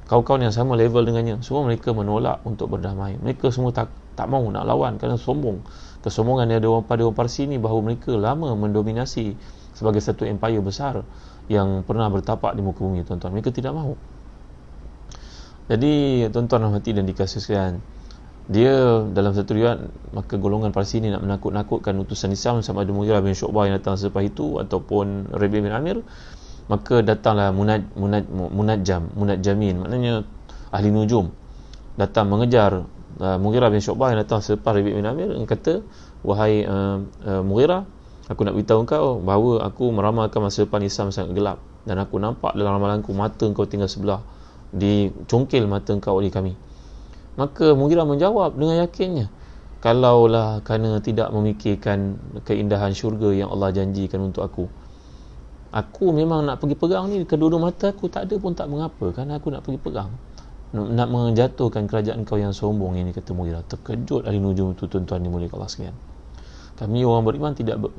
kawan-kawan yang sama level dengannya. Semua mereka menolak untuk berdamai. Mereka semua tak mau nak lawan kerana sombong. Kesombongan yang ada pada orang Parsi ni bahawa mereka lama mendominasi sebagai satu empire besar yang pernah bertapak di muka bumi, tuan-tuan. Mereka tidak mahu. Jadi tuan-tuan rahmati dan dikasihi sekalian, dia dalam satu riwayat, maka golongan Parsi ni nak menakut-nakutkan utusan Islam sama ada Mughirah bin Syu'bah yang datang selepas itu ataupun Rabi' bin Amir, maka datanglah munajjamin, maknanya ahli nujum, datang mengejar Mughirah bin Syu'bah yang datang selepas Rabi' bin Amir, dan kata, wahai Mughirah, aku nak beritahu kau bahawa aku meramalkan masa depan Islam sangat gelap, dan aku nampak dalam ramalanku mata kau tinggal sebelah, dicongkil mata kau oleh kami. Maka Mughirah menjawab dengan yakinnya, kalaulah kerana tidak memikirkan keindahan syurga yang Allah janjikan untuk aku memang nak pergi pegang ni, kedua-dua mata aku tak ada pun tak mengapa, kerana aku nak pergi pegang, nak menjatuhkan kerajaan kau yang sombong ini, kata Mughirah. Terkejut ahli nujum itu, tuan-tuan dimuliakan Allah sekalian. Kami orang beriman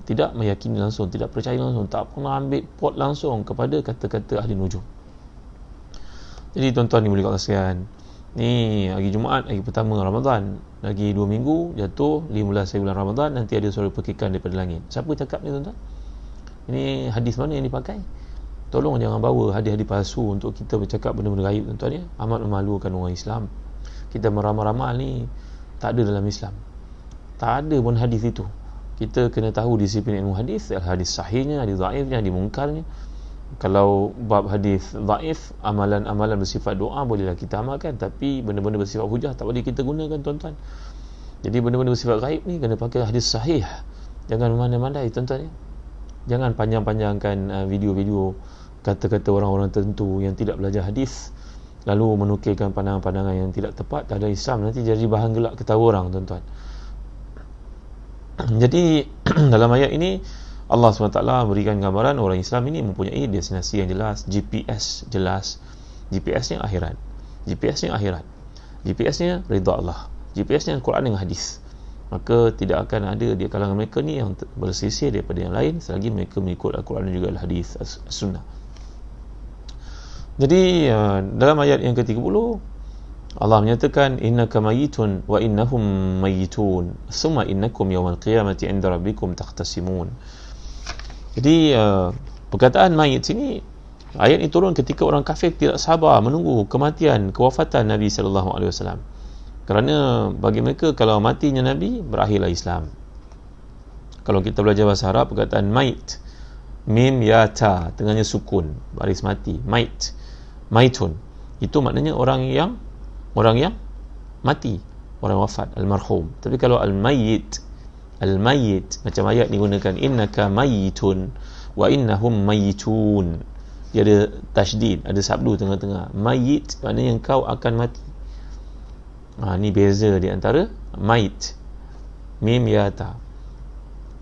tidak meyakini langsung, tidak percaya langsung, tak pernah ambil pot langsung kepada kata-kata ahli nujum. Jadi tuan-tuan dimuliakan Allah sekalian, ni hari Jumaat, hari pertama Ramadan, lagi 2 minggu jatuh 15 hari bulan Ramadan, nanti ada suara pekikan daripada langit. Siapa cakap ni, tuan-tuan? Ini hadis mana yang dipakai? Tolong jangan bawa hadis-hadis palsu untuk kita bercakap benda-benda gaib, tuan-tuan ya. Amat memalukan orang Islam. Kita meramal-ramal ni tak ada dalam Islam, tak ada pun hadis itu. Kita kena tahu disiplin ilmu hadis, hadis sahihnya, hadis dhaifnya, hadis mungkarnya. Kalau bab hadis dhaif, amalan-amalan bersifat doa bolehlah kita amalkan, tapi benda-benda bersifat hujah tak boleh kita gunakan, tuan-tuan. Jadi benda-benda bersifat gaib ni kena pakai hadis sahih. Jangan mandai-mandai, tuan-tuan ya. Jangan panjang-panjangkan video-video kata-kata orang-orang tertentu yang tidak belajar hadis, lalu menukilkan pandangan-pandangan yang tidak tepat keadaan Islam, nanti jadi bahan gelak ketawa orang, tuan-tuan. Jadi dalam ayat ini Allah SWT berikan gambaran orang Islam ini mempunyai destinasi yang jelas, GPS jelas. GPS-nya akhirat, GPS-nya ridha Allah, GPS-nya Quran dengan hadis. Maka tidak akan ada di kalangan mereka ni yang bersisih daripada yang lain selagi mereka mengikut Al-Quran dan juga Al-Hadis As-Sunnah. Jadi dalam ayat yang ke-30 Allah menyatakan, innaka mayitun wa innahum mayitun summa innakum yawmal qiyamati 'inda rabbikum takhtasimun. Jadi perkataan mayit sini, ayat ini turun ketika orang kafir tidak sabar menunggu kematian, kewafatan Nabi sallallahu alaihi wasallam. Kerana bagi mereka kalau matinya Nabi, berakhirlah Islam. Kalau kita belajar bahasa Arab, perkataan mayit, mim ya ta, tengahnya sukun, baris mati, mayit, maitun, itu maknanya orang yang mati, orang wafat, almarhum. Tapi kalau al-mayyit macam ayat digunakan, innaka mayyitun wa innahum mayyitun, dia ada tasydid, ada sabdu tengah-tengah. Mayyit maknanya engkau akan mati. Ni beza di antara mayit, mim ya ta.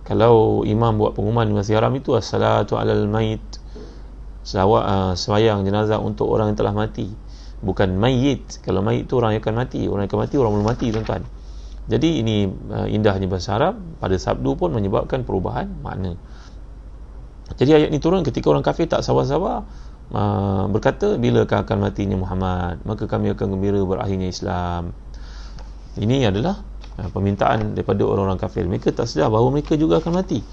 Kalau imam buat pengumuman di Masjid Haram itu, as-salatu alal mayit, sembahyang jenazah untuk orang yang telah mati, bukan mayit. Kalau mayit itu orang yang akan mati, orang belum mati, tuan-tuan. Jadi ini indahnya bahasa Arab, pada sabdu pun menyebabkan perubahan makna. Jadi ayat ini turun ketika orang kafir tak sabar-sabar berkata, bilakah akan matinya Muhammad, maka kami akan gembira berakhirnya Islam. Ini adalah permintaan daripada orang-orang kafir. Mereka tak sedar bahawa mereka juga akan mati.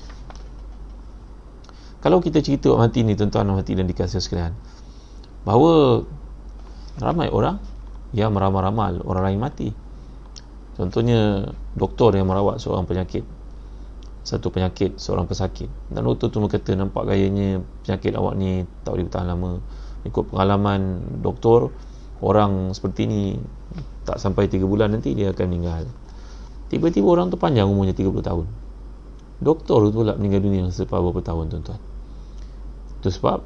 Kalau kita cerita mati ni, tuan-tuan mati dan dikasihi sekalian, bahawa ramai orang yang meramal-ramal orang lain mati. Contohnya doktor yang merawat seorang pesakit, dan doktor tu berkata, nampak gayanya penyakit awak ni tak boleh bertahan lama. Ikut pengalaman doktor, orang seperti ni tak sampai 3 bulan nanti dia akan meninggal. Tiba-tiba orang tu panjang umurnya 30 tahun. Doktor tu pula meninggal dunia selepas beberapa tahun, tuan-tuan. Itu sebab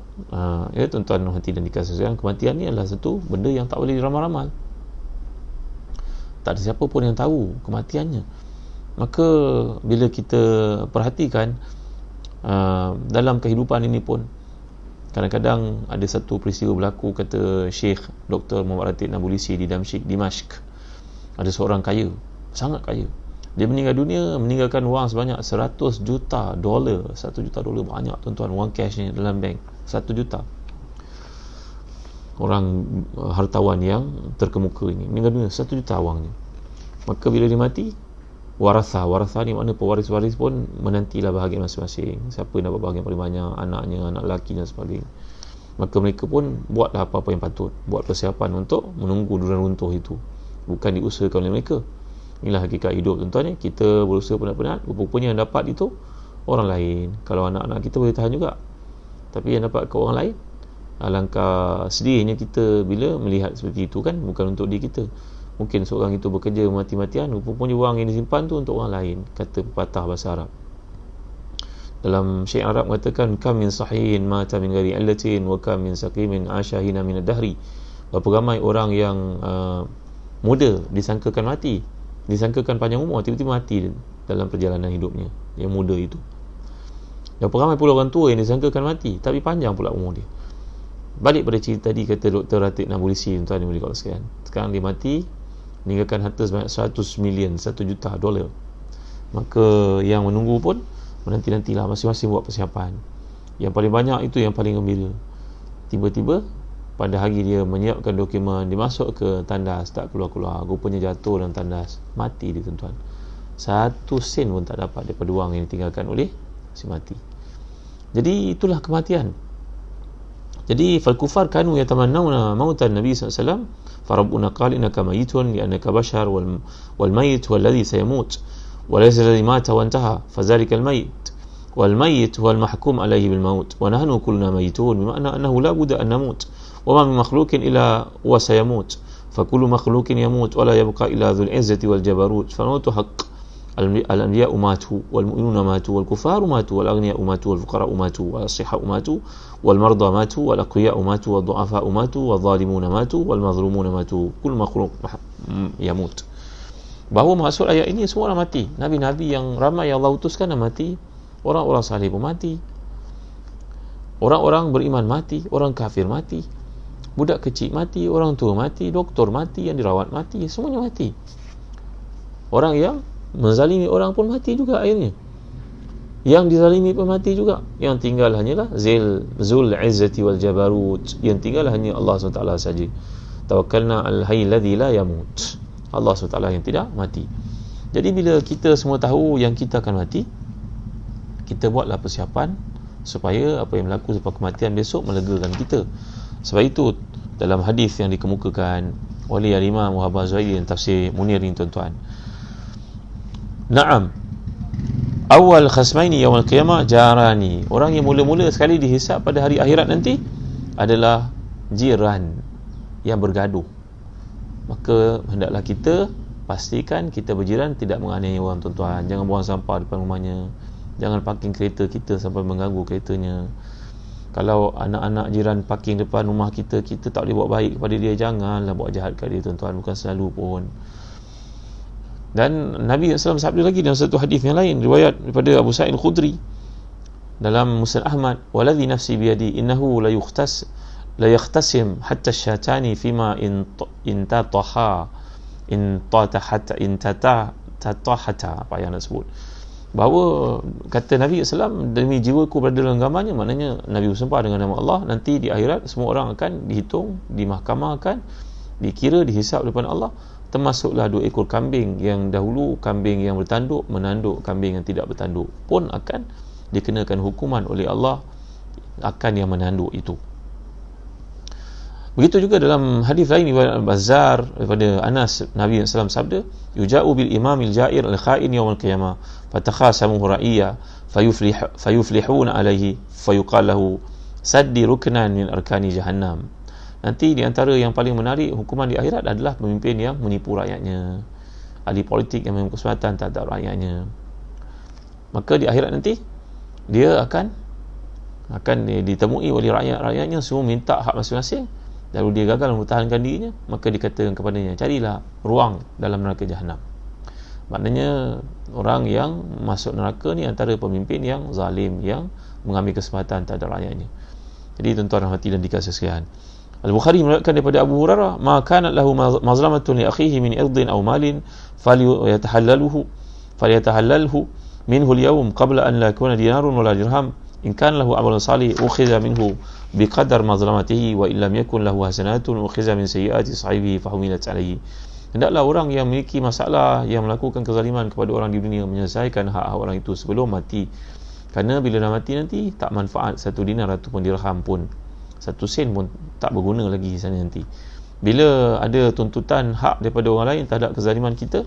ya tuan-tuan hati dan dikasihi sekalian, kematian ni adalah satu benda yang tak boleh diramal-ramal. Tak ada siapa pun yang tahu kematiannya. Maka bila kita perhatikan dalam kehidupan ini pun, kadang-kadang ada satu peristiwa berlaku, kata Syekh Dr. Muhammad Ratib Nabulsi di Dimashq. Ada seorang kaya, sangat kaya, Dia meninggal dunia meninggalkan wang sebanyak 100 juta dolar. 1 juta dolar banyak tuan-tuan, wang cash ni dalam bank 1 juta. Orang hartawan yang terkemuka ini meninggal dunia 1 juta wangnya. Maka bila dia mati, warasa ni makna pewaris-waris pun menantilah bahagian masing-masing. Siapa yang dapat bahagian paling banyak, anaknya, anak lelaki dan sebagainya. Maka mereka pun buatlah apa-apa yang patut, buat persiapan untuk menunggu durian runtuh itu, bukan diusahakan oleh mereka. Inilah hakikat hidup tuan-tuan. Kita berusaha penat-penat, rupanya yang dapat itu orang lain. Kalau anak-anak kita boleh tahan juga, tapi yang dapat ke orang lain. Alangkah sedihnya kita bila melihat seperti itu kan, bukan untuk diri kita. Mungkin seorang itu bekerja mati-matian, rupanya wang yang disimpan tu untuk orang lain, kata pepatah bahasa Arab. Dalam syair Arab mengatakan, kam min sahihin mata min ghairi illatin wa kam min saqimin ashahina min ad-dahri. Berapa ramai orang yang muda disangkakan mati, disangkakan panjang umur, tiba-tiba mati dalam perjalanan hidupnya, yang muda itu. Berapa ramai pula orang tua yang disangkakan mati tapi panjang pula umur dia. Balik pada cerita tadi, kata Dr. Ratib Nabulsi, tuan-tuan yang boleh sekalian, sekarang dia mati meninggalkan harta sebanyak 100 million, 1 juta dolar. Maka yang menunggu pun menanti-nantilah, masing-masing buat persiapan. Yang paling banyak itu yang paling gembira. Tiba-tiba pada hari dia menyiapkan dokumen, dia masuk ke tandas, tak keluar-keluar, rupanya jatuh dalam tandas, mati dia tuan-tuan. 1 sen pun tak dapat daripada wang yang ditinggalkan oleh si mati. Jadi itulah kematian. Jadi fal kufar kanu yatamannawna mautan Nabi SAW, farabbuna qala innaka mayitun li'annaka bashar wal mayit huwa alladhi sayamut wa laysa alladhi mata wa intaha fadhalika al mayit wal mayit huwa al mahkum alayhi bil maut wa nahnu kulluna mayitun, bima'na annahu la budda an namut wa ma min makhluqin illa huwa sayamut fa kullu makhluqin yamut wa la yabqa illa dhul izzati wal jabarut fa mautu haqq. الأنبياء ماتوا والمؤمنون ماتوا والكفار ماتوا والأغنياء ماتوا والفقراء ماتوا والصحاء ماتوا والمرضى ماتوا والأقوياء ماتوا والضعفاء ماتوا والظالمون ماتوا والمظلومون ماتوا كل مخلوق يموت. Bahawa maksud ayat ini semua orang mati. Nabi-nabi yang ramai yang Allah utuskan dah mati, orang-orang saleh pun mati, orang-orang beriman mati, orang kafir mati, budak kecil mati, orang tua mati, doktor mati, yang dirawat mati, semuanya mati. Orang yang menzalimi orang pun mati juga akhirnya, yang dizalimi pun mati juga. Yang tinggal hanyalah Zul Izzati wal Jabarut, yang tinggal hanya Allah SWT saja. Tawakkalna al hayy alladhi la yamut, Allah SWT yang tidak mati. Jadi bila kita semua tahu yang kita akan mati, kita buatlah persiapan supaya apa yang berlaku selepas kematian besok melegakan kita. Sebab itu dalam hadis yang dikemukakan oleh Imam Muhammad Zuhairi dan tafsir Munir ini tuan-tuan, Naam, awal khasmaini yaumul qiyamah jarani. Orang yang mula-mula sekali dihisap pada hari akhirat nanti adalah jiran yang bergaduh. Maka hendaklah kita pastikan kita berjiran tidak menganiaya orang tuan-tuan. Jangan buang sampah depan rumahnya, jangan parking kereta kita sampai mengganggu keretanya. Kalau anak-anak jiran parking depan rumah kita, kita tak boleh buat baik kepada dia, janganlah buat jahat kepada dia tuan-tuan, bukan selalu pun. Dan Nabi SAW sabda lagi dalam satu hadis yang lain, riwayat daripada Abu Sa'id Al-Khudri dalam Musnad Ahmad, waladhi nafsi biyadi innahu la yakhtasim hatta syatani fima intataha apa yang nak sebut, bahawa kata Nabi SAW, demi jiwaku berada dalam genggamannya, maknanya Nabi bersumpah dengan nama Allah, nanti di akhirat semua orang akan dihitung, dimahkamahkan, dikira, dihisap depan Allah. Termasuklah 2 ekor kambing yang dahulu, kambing yang bertanduk menanduk kambing yang tidak bertanduk, pun akan dikenakan hukuman oleh Allah akan yang menanduk itu. Begitu juga dalam hadis lain riwayat Al-Bazzar daripada Anas, Nabi SAW sabda, yuja'u bil imamil ja'ir al-kha'in yawm al-qiyamah fatakhasamuhu ra'iyya fayuflihuna alaihi fayuqal lahu saddi ruknan min arkani jahannam. Nanti di antara yang paling menarik hukuman di akhirat adalah pemimpin yang menipu rakyatnya, ahli politik yang memberi kesempatan terhadap rakyatnya. Maka di akhirat nanti dia akan ditemui oleh rakyatnya, semua minta hak masing-masing, lalu dia gagal mempertahankan dirinya, maka dikatakan kepadanya, carilah ruang dalam neraka jahanam. Maknanya orang yang masuk neraka ni antara pemimpin yang zalim, yang mengambil kesempatan terhadap rakyatnya. Jadi tuan-tuan rahmati dan dikasihi sekalian, Al-Bukhari meriwayatkan daripada Abu Hurairah, ma kanat lahu mazlamatun li akhihi min irdin aw malin falyatahallaluhu falyatahallalhu minhu al-yawm qabla an la yakuna dinarun wala dirham in kana lahu amalun salih ukhiza minhu biqadar mazlamatihi wa illam yakun lahu hasanatun ukhiza min sayyiati sahibihi fahumilat alayhi. Hendaklah orang yang memiliki masalah, yang melakukan kezaliman kepada orang di dunia, menyelesaikan hak-hak orang itu sebelum mati. Kerana bila dah mati nanti, tak manfaat satu dinar ataupun dirham pun, satu sen pun tak berguna lagi sana nanti. Bila ada tuntutan hak daripada orang lain terhadap kezaliman kita,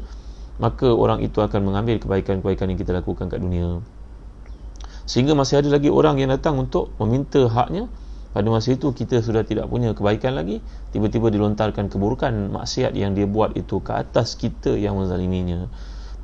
maka orang itu akan mengambil kebaikan-kebaikan yang kita lakukan kat dunia. Sehingga masih ada lagi orang yang datang untuk meminta haknya. Pada masa itu kita sudah tidak punya kebaikan lagi, tiba-tiba dilontarkan keburukan, maksiat yang dia buat itu ke atas kita yang menzaliminya.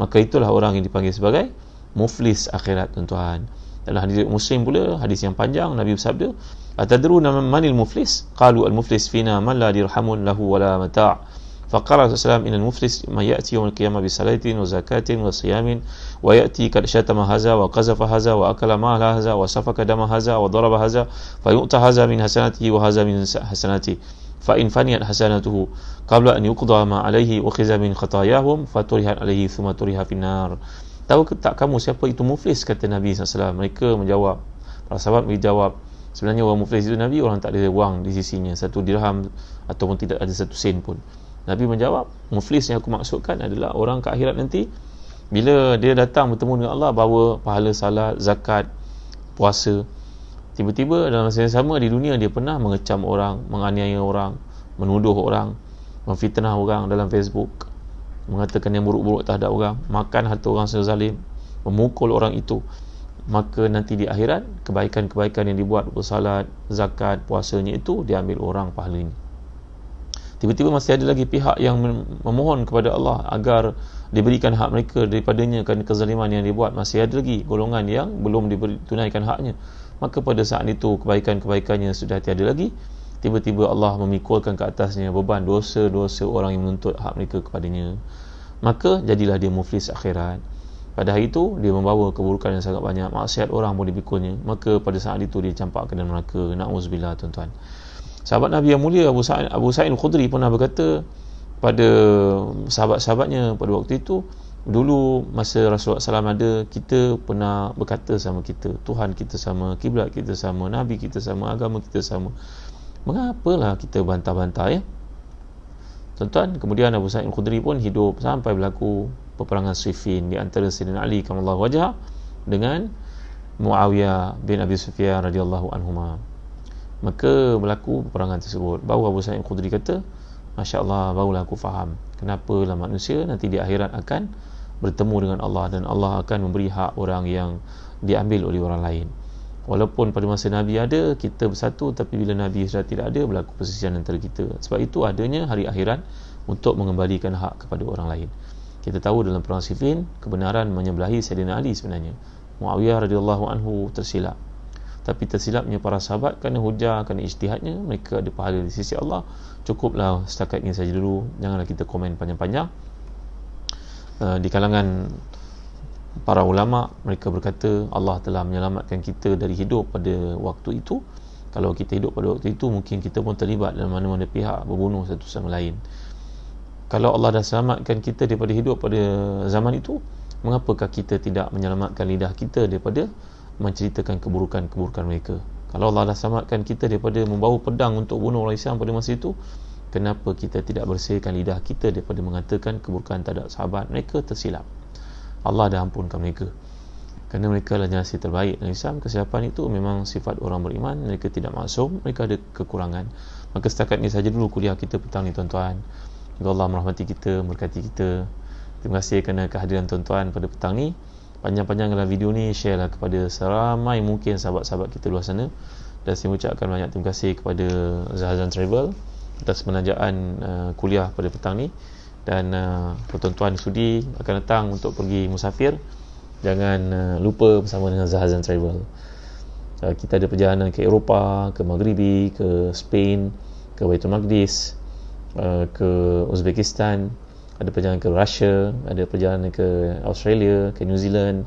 Maka itulah orang yang dipanggil sebagai muflis akhirat, tuan-tuan. Dalam hadis Muslim pula, hadis yang panjang, Nabi bersabda, "Atadruna manil muflis? Qalu al-muflis fina man la dirhamun lahu wala mata'." Faqala sallallahu inal muflis man ya'ti yawm al-qiyamah bi salatin wa zakatin wa siyamin wa ya'ti kad syatama haza wa qazafa haza wa akala ma'ala haza wa safaka dama haza wa daraba haza fa yu'ta haza min hasanatihi wa haza min hasanatihi fa in faniyat hasanatuhu qabla an yuqda ma alayhi ukhiza min khatayahum faturihat alayhi thumma turiha finnar. Tahu tak kamu siapa itu muflis, kata Nabi SAW. Mereka menjawab, para sahabat menjawab, sebenarnya orang muflis itu Nabi, orang tak ada wang di sisinya, satu dirham ataupun tidak ada satu sen pun. Nabi menjawab, muflis yang aku maksudkan adalah orang ke akhirat nanti, bila dia datang bertemu dengan Allah, bawa pahala salat, zakat, puasa, tiba-tiba dalam masa yang sama di dunia dia pernah mengecam orang, menganiaya orang, menuduh orang, memfitnah orang dalam Facebook, mengatakan yang buruk-buruk terhadap orang, makan harta orang secara zalim, memukul orang itu. Maka nanti di akhirat, kebaikan-kebaikan yang dibuat, bersalat, zakat, puasanya itu diambil orang pahalanya. Tiba-tiba masih ada lagi pihak yang memohon kepada Allah agar diberikan hak mereka daripadanya kerana kezaliman yang dibuat. Masih ada lagi golongan yang belum ditunaikan haknya. Maka pada saat itu kebaikan-kebaikannya sudah tiada lagi. Tiba-tiba Allah memikulkan ke atasnya beban dosa-dosa orang yang menuntut hak mereka kepadanya. Maka jadilah dia muflis akhirat. Pada hari itu dia membawa keburukan yang sangat banyak, maksiat orang pun dipikulnya. Maka pada saat itu dia campakkan dalam neraka. Na'udzubillah, tuan-tuan. Sahabat Nabi yang mulia Abu Sa'id Al-Khudri pernah berkata pada sahabat-sahabatnya pada waktu itu, dulu masa Rasulullah SAW ada, kita pernah berkata sama kita, Tuhan kita sama, kiblat kita sama, Nabi kita sama, agama kita sama, mengapalah kita bantah-bantah, ya tuan-tuan. Kemudian Abu Sa'id Al-Khudri pun hidup sampai berlaku peperangan Siffin di antara Sayyidina Ali karramallahu wajhah dengan Muawiyah bin Abi Sufyan radhiyallahu anhuma. Maka berlaku peperangan tersebut. Baru Abu Sa'id Al-Khudri kata, Masya Allah, barulah aku faham kenapalah manusia nanti di akhirat akan bertemu dengan Allah, dan Allah akan memberi hak orang yang diambil oleh orang lain. Walaupun pada masa Nabi ada, kita bersatu, tapi bila Nabi sudah tidak ada, berlaku perselisihan antara kita. Sebab itu adanya hari akhirat untuk mengembalikan hak kepada orang lain. Kita tahu dalam perang Siffin, kebenaran menyebelahi Sayyidina Ali sebenarnya. Muawiyah radhiyallahu anhu tersilap. Tapi tersilapnya para sahabat kerana hujah, kerana ijtihadnya, mereka ada pahala di sisi Allah. Cukuplah setakat ini saja dulu, janganlah kita komen panjang-panjang. Di kalangan para ulama, mereka berkata Allah telah menyelamatkan kita dari hidup pada waktu itu. Kalau kita hidup pada waktu itu, mungkin kita pun terlibat dalam mana-mana pihak berbunuh satu sama lain. Kalau Allah dah selamatkan kita daripada hidup pada zaman itu, mengapakah kita tidak menyelamatkan lidah kita daripada menceritakan keburukan-keburukan mereka? Kalau Allah dah selamatkan kita daripada membawa pedang untuk bunuh orang Islam pada masa itu, kenapa kita tidak bersihkan lidah kita daripada mengatakan keburukan terhadap sahabat? Mereka tersilap, Allah dah ampunkan mereka, kerana mereka adalah generasi terbaik dalam Islam. Kesilapan itu memang sifat orang beriman, mereka tidak maksum, mereka ada kekurangan. Maka setakat ini saja dulu kuliah kita petang ni, tuan-tuan. Semoga Allah merahmati kita, memberkati kita. Terima kasih kerana kehadiran tuan-tuan pada petang ni. Panjang-panjanglah video ni, share lah kepada seramai mungkin sahabat-sahabat kita luar sana. Dan saya ucapkan banyak terima kasih kepada Zahazan Travel atas penajaan kuliah pada petang ni. Dan tuan-tuan sudi akan datang untuk pergi musafir, jangan lupa bersama dengan Zahazan Travel. Kita ada perjalanan ke Eropah, ke Maghribi, ke Spain, ke Baitul Maqdis, ke Uzbekistan, ada perjalanan ke Russia, ada perjalanan ke Australia, ke New Zealand,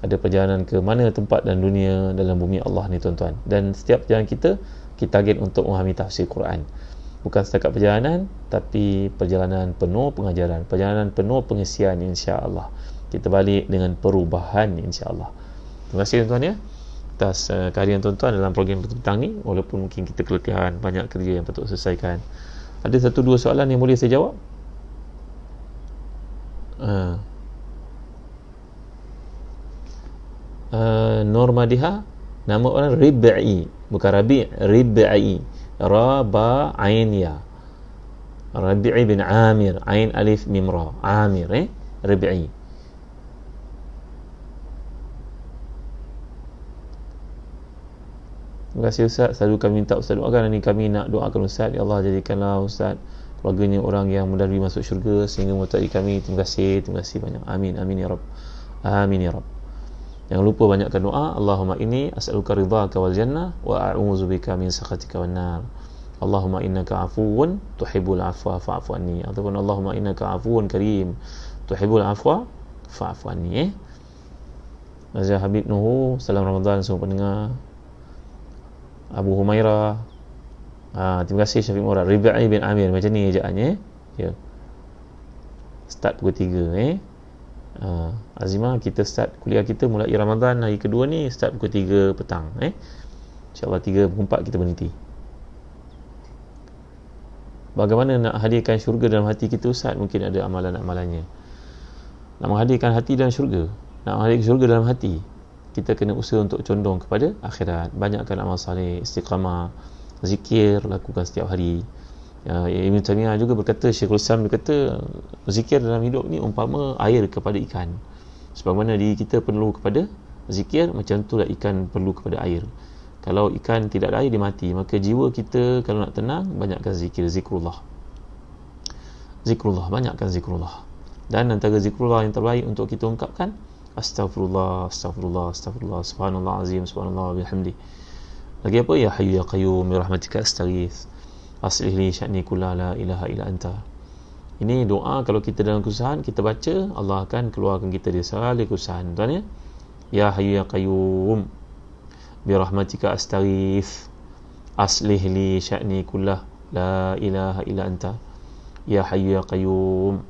ada perjalanan ke mana tempat dalam dunia, dalam bumi Allah ni, tuan-tuan. Dan setiap perjalanan kita target untuk memahami tafsir Quran. Bukan setakat perjalanan, tapi perjalanan penuh pengajaran, perjalanan penuh pengisian, insya-Allah. kita balik dengan perubahan, insya-Allah. Terima kasih tuan-tuan ya atas kehadiran tuan-tuan dalam program petang ni. Walaupun mungkin kita keletihan, banyak kerja yang patut selesaikan. Ada satu dua soalan yang boleh saya jawab? Nur Madiha, nama orang Rib'i, bukan Rabi', Rib'i, Ra Ba Ain Ya, Rabi'i bin Amir, Ain Alif Mim Ra, Amir, Rib'i. Terima kasih Ustaz. Selalu kami minta Ustaz doakan, dan kami nak doakan Ustaz, ya Allah jadikanlah Ustaz keluarganya orang yang mendahului masuk syurga sehingga mengetahui kami. Terima kasih banyak. Amin ya Rabb. Amin ya Rabb. Jangan lupa banyakkan doa. Allahumma inni as'aluka ridhaka wal jannah wa a'udzubika min sakhatika wan nar. Allahumma innaka afuwun tuhibbul afwa fa'fu anni. Ataupun Allahumma innaka afuwun karim tuhibbul afwa fa'fu anni. Azza Habib Nuhu, salam Ramadan semua pendengar. Abu Humairah, terima kasih Syafiq Murad. Rib'i bin Amir, macam ni ejaannya ya. Start pukul 3 Azimah, kita start kuliah kita mulai Ramadan hari kedua ni, start pukul 3 petang InsyaAllah 3:04 kita berhenti. Bagaimana nak hadirkan syurga dalam hati kita Ustaz? Mungkin ada amalan-amalannya. Nak menghadirkan hati dalam syurga, nak menghadirkan syurga dalam hati, kita kena usaha untuk condong kepada akhirat. Banyakkan amal saleh, istiqamah, zikir, lakukan setiap hari. Ibn Taymiyah juga berkata, Syekhul Islam berkata, zikir dalam hidup ni umpama air kepada ikan. Sebab mana diri kita perlu kepada zikir, macam itulah ikan perlu kepada air. Kalau ikan tidak ada air, dia mati. Maka jiwa kita kalau nak tenang, banyakkan zikir, zikrullah, banyakkan zikrullah. Dan antara zikrullah yang terbaik untuk kita ungkapkan, Astaghfirullah, subhanallah azim, subhanallah bihamdi. Lagi apa? Ya Hayyu ya Qayyum bi rahmatika astaghits, aslih li sya'ni kullah, la ilaha illa anta. Ini doa kalau kita dalam kesusahan, kita baca, Allah akan keluarkan kita dari segala kesusahan. Tuan ya. Ya Hayyu ya Qayyum bi rahmatika astaghits, aslih li sya'ni kullah, la ilaha illa anta. Ya Hayyu ya Qayyum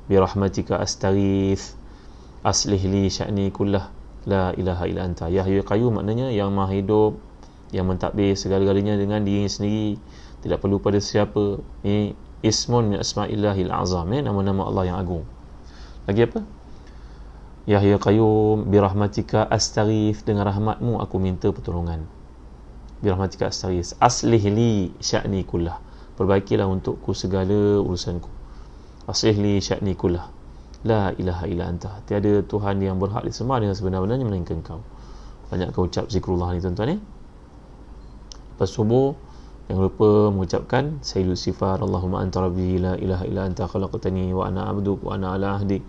bi rahmatika astaghits, aslih li sya'ni kullah, la ilaha illa anta. Ya Hayyu ya Qayyum maknanya yang maha hidup, yang mentadbir segala-galanya dengan dirinya sendiri, tidak perlu pada siapa. Ini ismun min asma'illahil azam, nama-nama Allah yang agung. Lagi apa? Ya Hayyu ya Qayyum bi rahmatika astaghits, dengan rahmatmu aku minta pertolongan. Bi rahmatika astaghits, aslih li sya'ni kullah, perbaikilah untukku segala urusanku. Aslih li sya'ni kullah, la ilaha illa anta, tiada Tuhan yang berhak disembah dengan sebenar-benarnya melainkan Kau. Banyak kau ucap zikrullah ni tuan-tuan Lepas subuh jangan lupa mengucapkan sayyidul sifar, Allahumma anta rabbi la ilaha illa anta khalaqtani wa ana abduk wa ana ala ahdik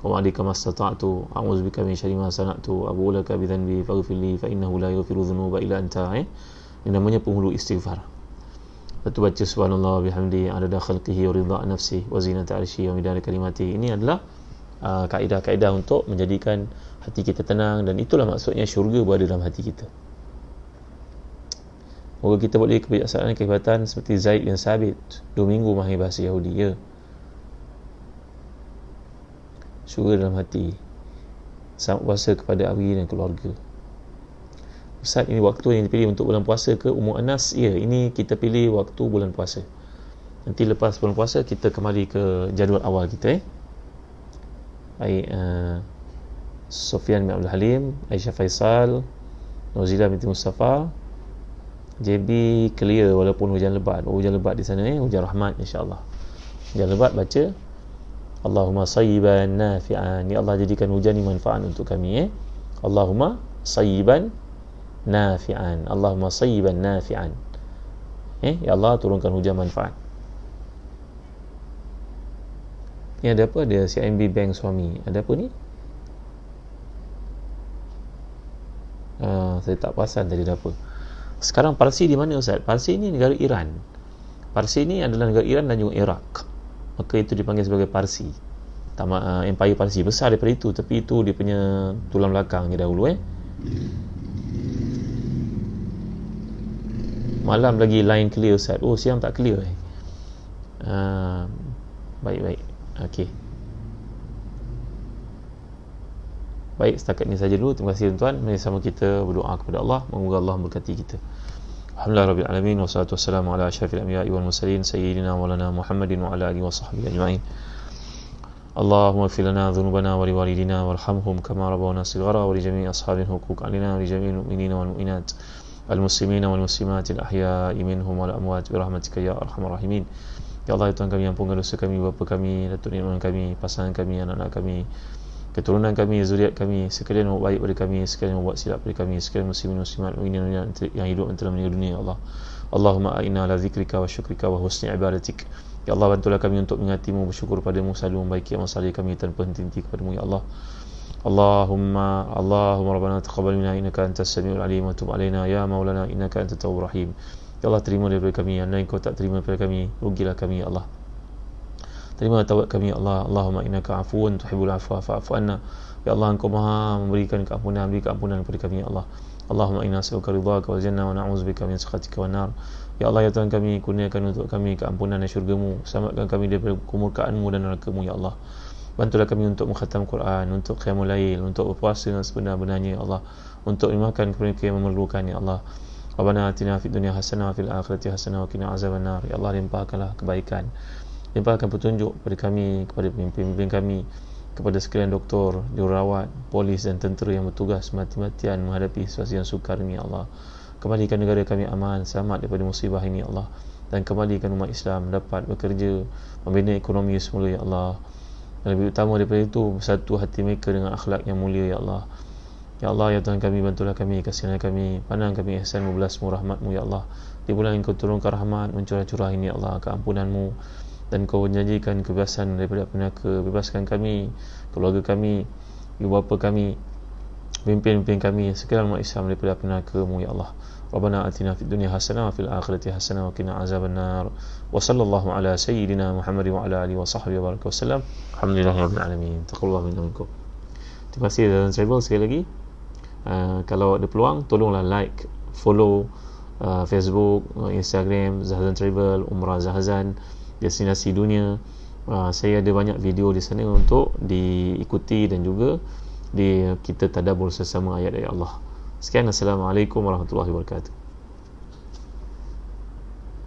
wa ma'adika mastata'tu a'udzubika min syarri ma sana'tu abu'u laka bi dhanbi faghfirli fa innahu la yaghfiru dhunuba illa anta. Ini namanya penghulu istighfar. Lepas tu baca subhanallah bihamdi adada khalqihi wa ridha nafsi wa zinata arsyi wa midada kalimati. Ini adalah kaedah-kaedah untuk menjadikan hati kita tenang, dan itulah maksudnya syurga berada dalam hati kita. Moga kita boleh kebijaksanaan kehebatan seperti Zaid bin Sabit, 2 minggu mahir bahasa Yahudi ya. Syurga dalam hati, sambut puasa kepada ahli dan keluarga. Ustaz, ini waktu yang dipilih untuk bulan puasa ke Ummu Anas? Ya, ini kita pilih waktu bulan puasa. Nanti lepas bulan puasa kita kembali ke jadual awal kita Baik, Sofyan bin Abdul Halim, Aisyah Faisal, Nuzila binti Mustafa, JB clear walaupun hujan lebat. Hujan lebat di sana hujan rahmat insya-Allah. Hujan lebat baca Allahumma sayyiban nafi'an, ya Allah jadikan hujan ini manfaat untuk kami Allahumma sayyiban nafi'an, Allahumma sayyiban nafi'an. Ya Allah turunkan hujan manfaat. Ni ada apa? Ada CIMB Bank suami. Ada apa ni? Saya tak perasan tadi ada apa. Sekarang Parsi di mana Ustaz? Parsi ni negara Iran. Parsi ni adalah negara Iran dan juga Iraq. Maka itu dipanggil sebagai Parsi. Empire Parsi besar daripada itu, tapi itu dia punya tulang belakangnya dahulu Malam lagi line clear Ustaz. Oh, siang tak clear Baik. Okey. Baik, setakat ini saja dulu. Terima kasih tuan-tuan. Mari sama kita berdoa kepada Allah. Semoga Allah memberkati kita. Alhamdulillah rabbil alamin, wassalatu wassalamu ala asyrafil anbiya'i wal mursalin sayyidina maulana Muhammadin wa ala alihi wa sahbihi ajma'in. Allahumma ighfir lana dhunubana wa liwalidina warhamhum kama rabbawna shighara wa li jami'i ashabil huquq alaina wa li jami'il mu'minina wal mu'minat al muslimina wal muslimat al ahya'i minhum wal amwat bi rahmatika ya arhamar rahimin. Ya Allah, ya Tuhan kami, ampunkan dosa kami, bapa kami, datuk nenek kami, pasangan kami, anak-anak kami, keturunan kami, zuriat kami, sekalian yang baik pada kami, sekalian yang buat silap pada kami, sekalian muslimin muslimat mu'minin yang hidup dan telah meninggal dunia. Ya Allah, Allahumma a'inna ala zikrika wa syukrika wa husni ibadatik. Ya Allah, bantulah kami untuk mengingatimu, bersyukur padamu, selalu membaiki amal saleh kami tanpa henti-henti kepadamu. Ya Allah, Allahumma rabbana taqabbal minna innaka antas samiul alim wa tub alaina ya maulana innaka antat tawwabur rahim. Ya Allah, terima daripada kami. Andai Engkau tak terima daripada kami, rugilah kami. Ya Allah, terima taubat kami. Ya Allah, Allahumma innaka afuwun tuhibbul afwa fa'fu anna. Ya Allah, Engkau Maha memberikan keampunan, beri keampunan kepada kami. Ya Allah, Allahumma inna nas'aluka ridhaka wal jannah wa na'udzubika min sakhatika wan nar. Ya Allah, ya Tuhan kami, kurniakan untuk kami keampunan dan syurga-Mu, selamatkan kami daripada kemurkaan-Mu dan neraka-Mu. Ya Allah, bantulah kami untuk mengkhatam Quran, untuk qiyamul lail, untuk berpuasa dengan sebenar-benarnya. Ya Allah, untuk dimakan kepada mereka yang memerlukan. Ya Allah, Rabbana atina fid dunya hasanah wa fil akhirati hasanah wa qina azabannar. Ya Allah, limpahkanlah kebaikan, limpahkan petunjuk kepada kami, kepada pemimpin kami, kepada sekalian doktor, jururawat, polis dan tentera yang bertugas mati-matian menghadapi situasi yang sukar ini. Ya Allah, kembalikan negara kami aman, selamat daripada musibah ini. Ya Allah, dan kembalikan umat Islam dapat bekerja, membina ekonomi semula. Ya Allah, dan lebih utama daripada itu, bersatu hati mereka dengan akhlak yang mulia. Ya Allah, ya Allah, ya Tuhan kami, bantulah kami, kasihanlah kami, pandang kami ihsan-Mu, belas-Mu, rahmat-Mu. Ya Allah, di bulan Engkau turunkan rahmat, mencurah-curah ini. Ya Allah, keampunan-Mu, dan Kau menjanjikan kebebasan daripada api neraka. Bebaskan kami, keluarga kami, ibu bapa kami, pemimpin-pemimpin kami, sekalian umat Islam daripada api neraka-Mu. Ya Allah, Rabbana atina fid dunya hasanah wa fil akhirati hasanah wa qina azabannar. Wa sallallahu ala sayyidina Muhammad wa ala alihi wa sahbihi wa baraka wasallam. Alhamdulillahirabbil alamin. Taqabbalallahu minna minkum. Terima kasih Zahzan Travel sekali lagi. Kalau ada peluang, tolonglah like, follow Facebook, Instagram Zahzan Travel, Umrah Zahzan, destinasi dunia. Saya ada banyak video di sana untuk diikuti dan juga kita tadabbur sesama ayat-ayat Allah. Sekian, Assalamualaikum warahmatullahi wabarakatuh.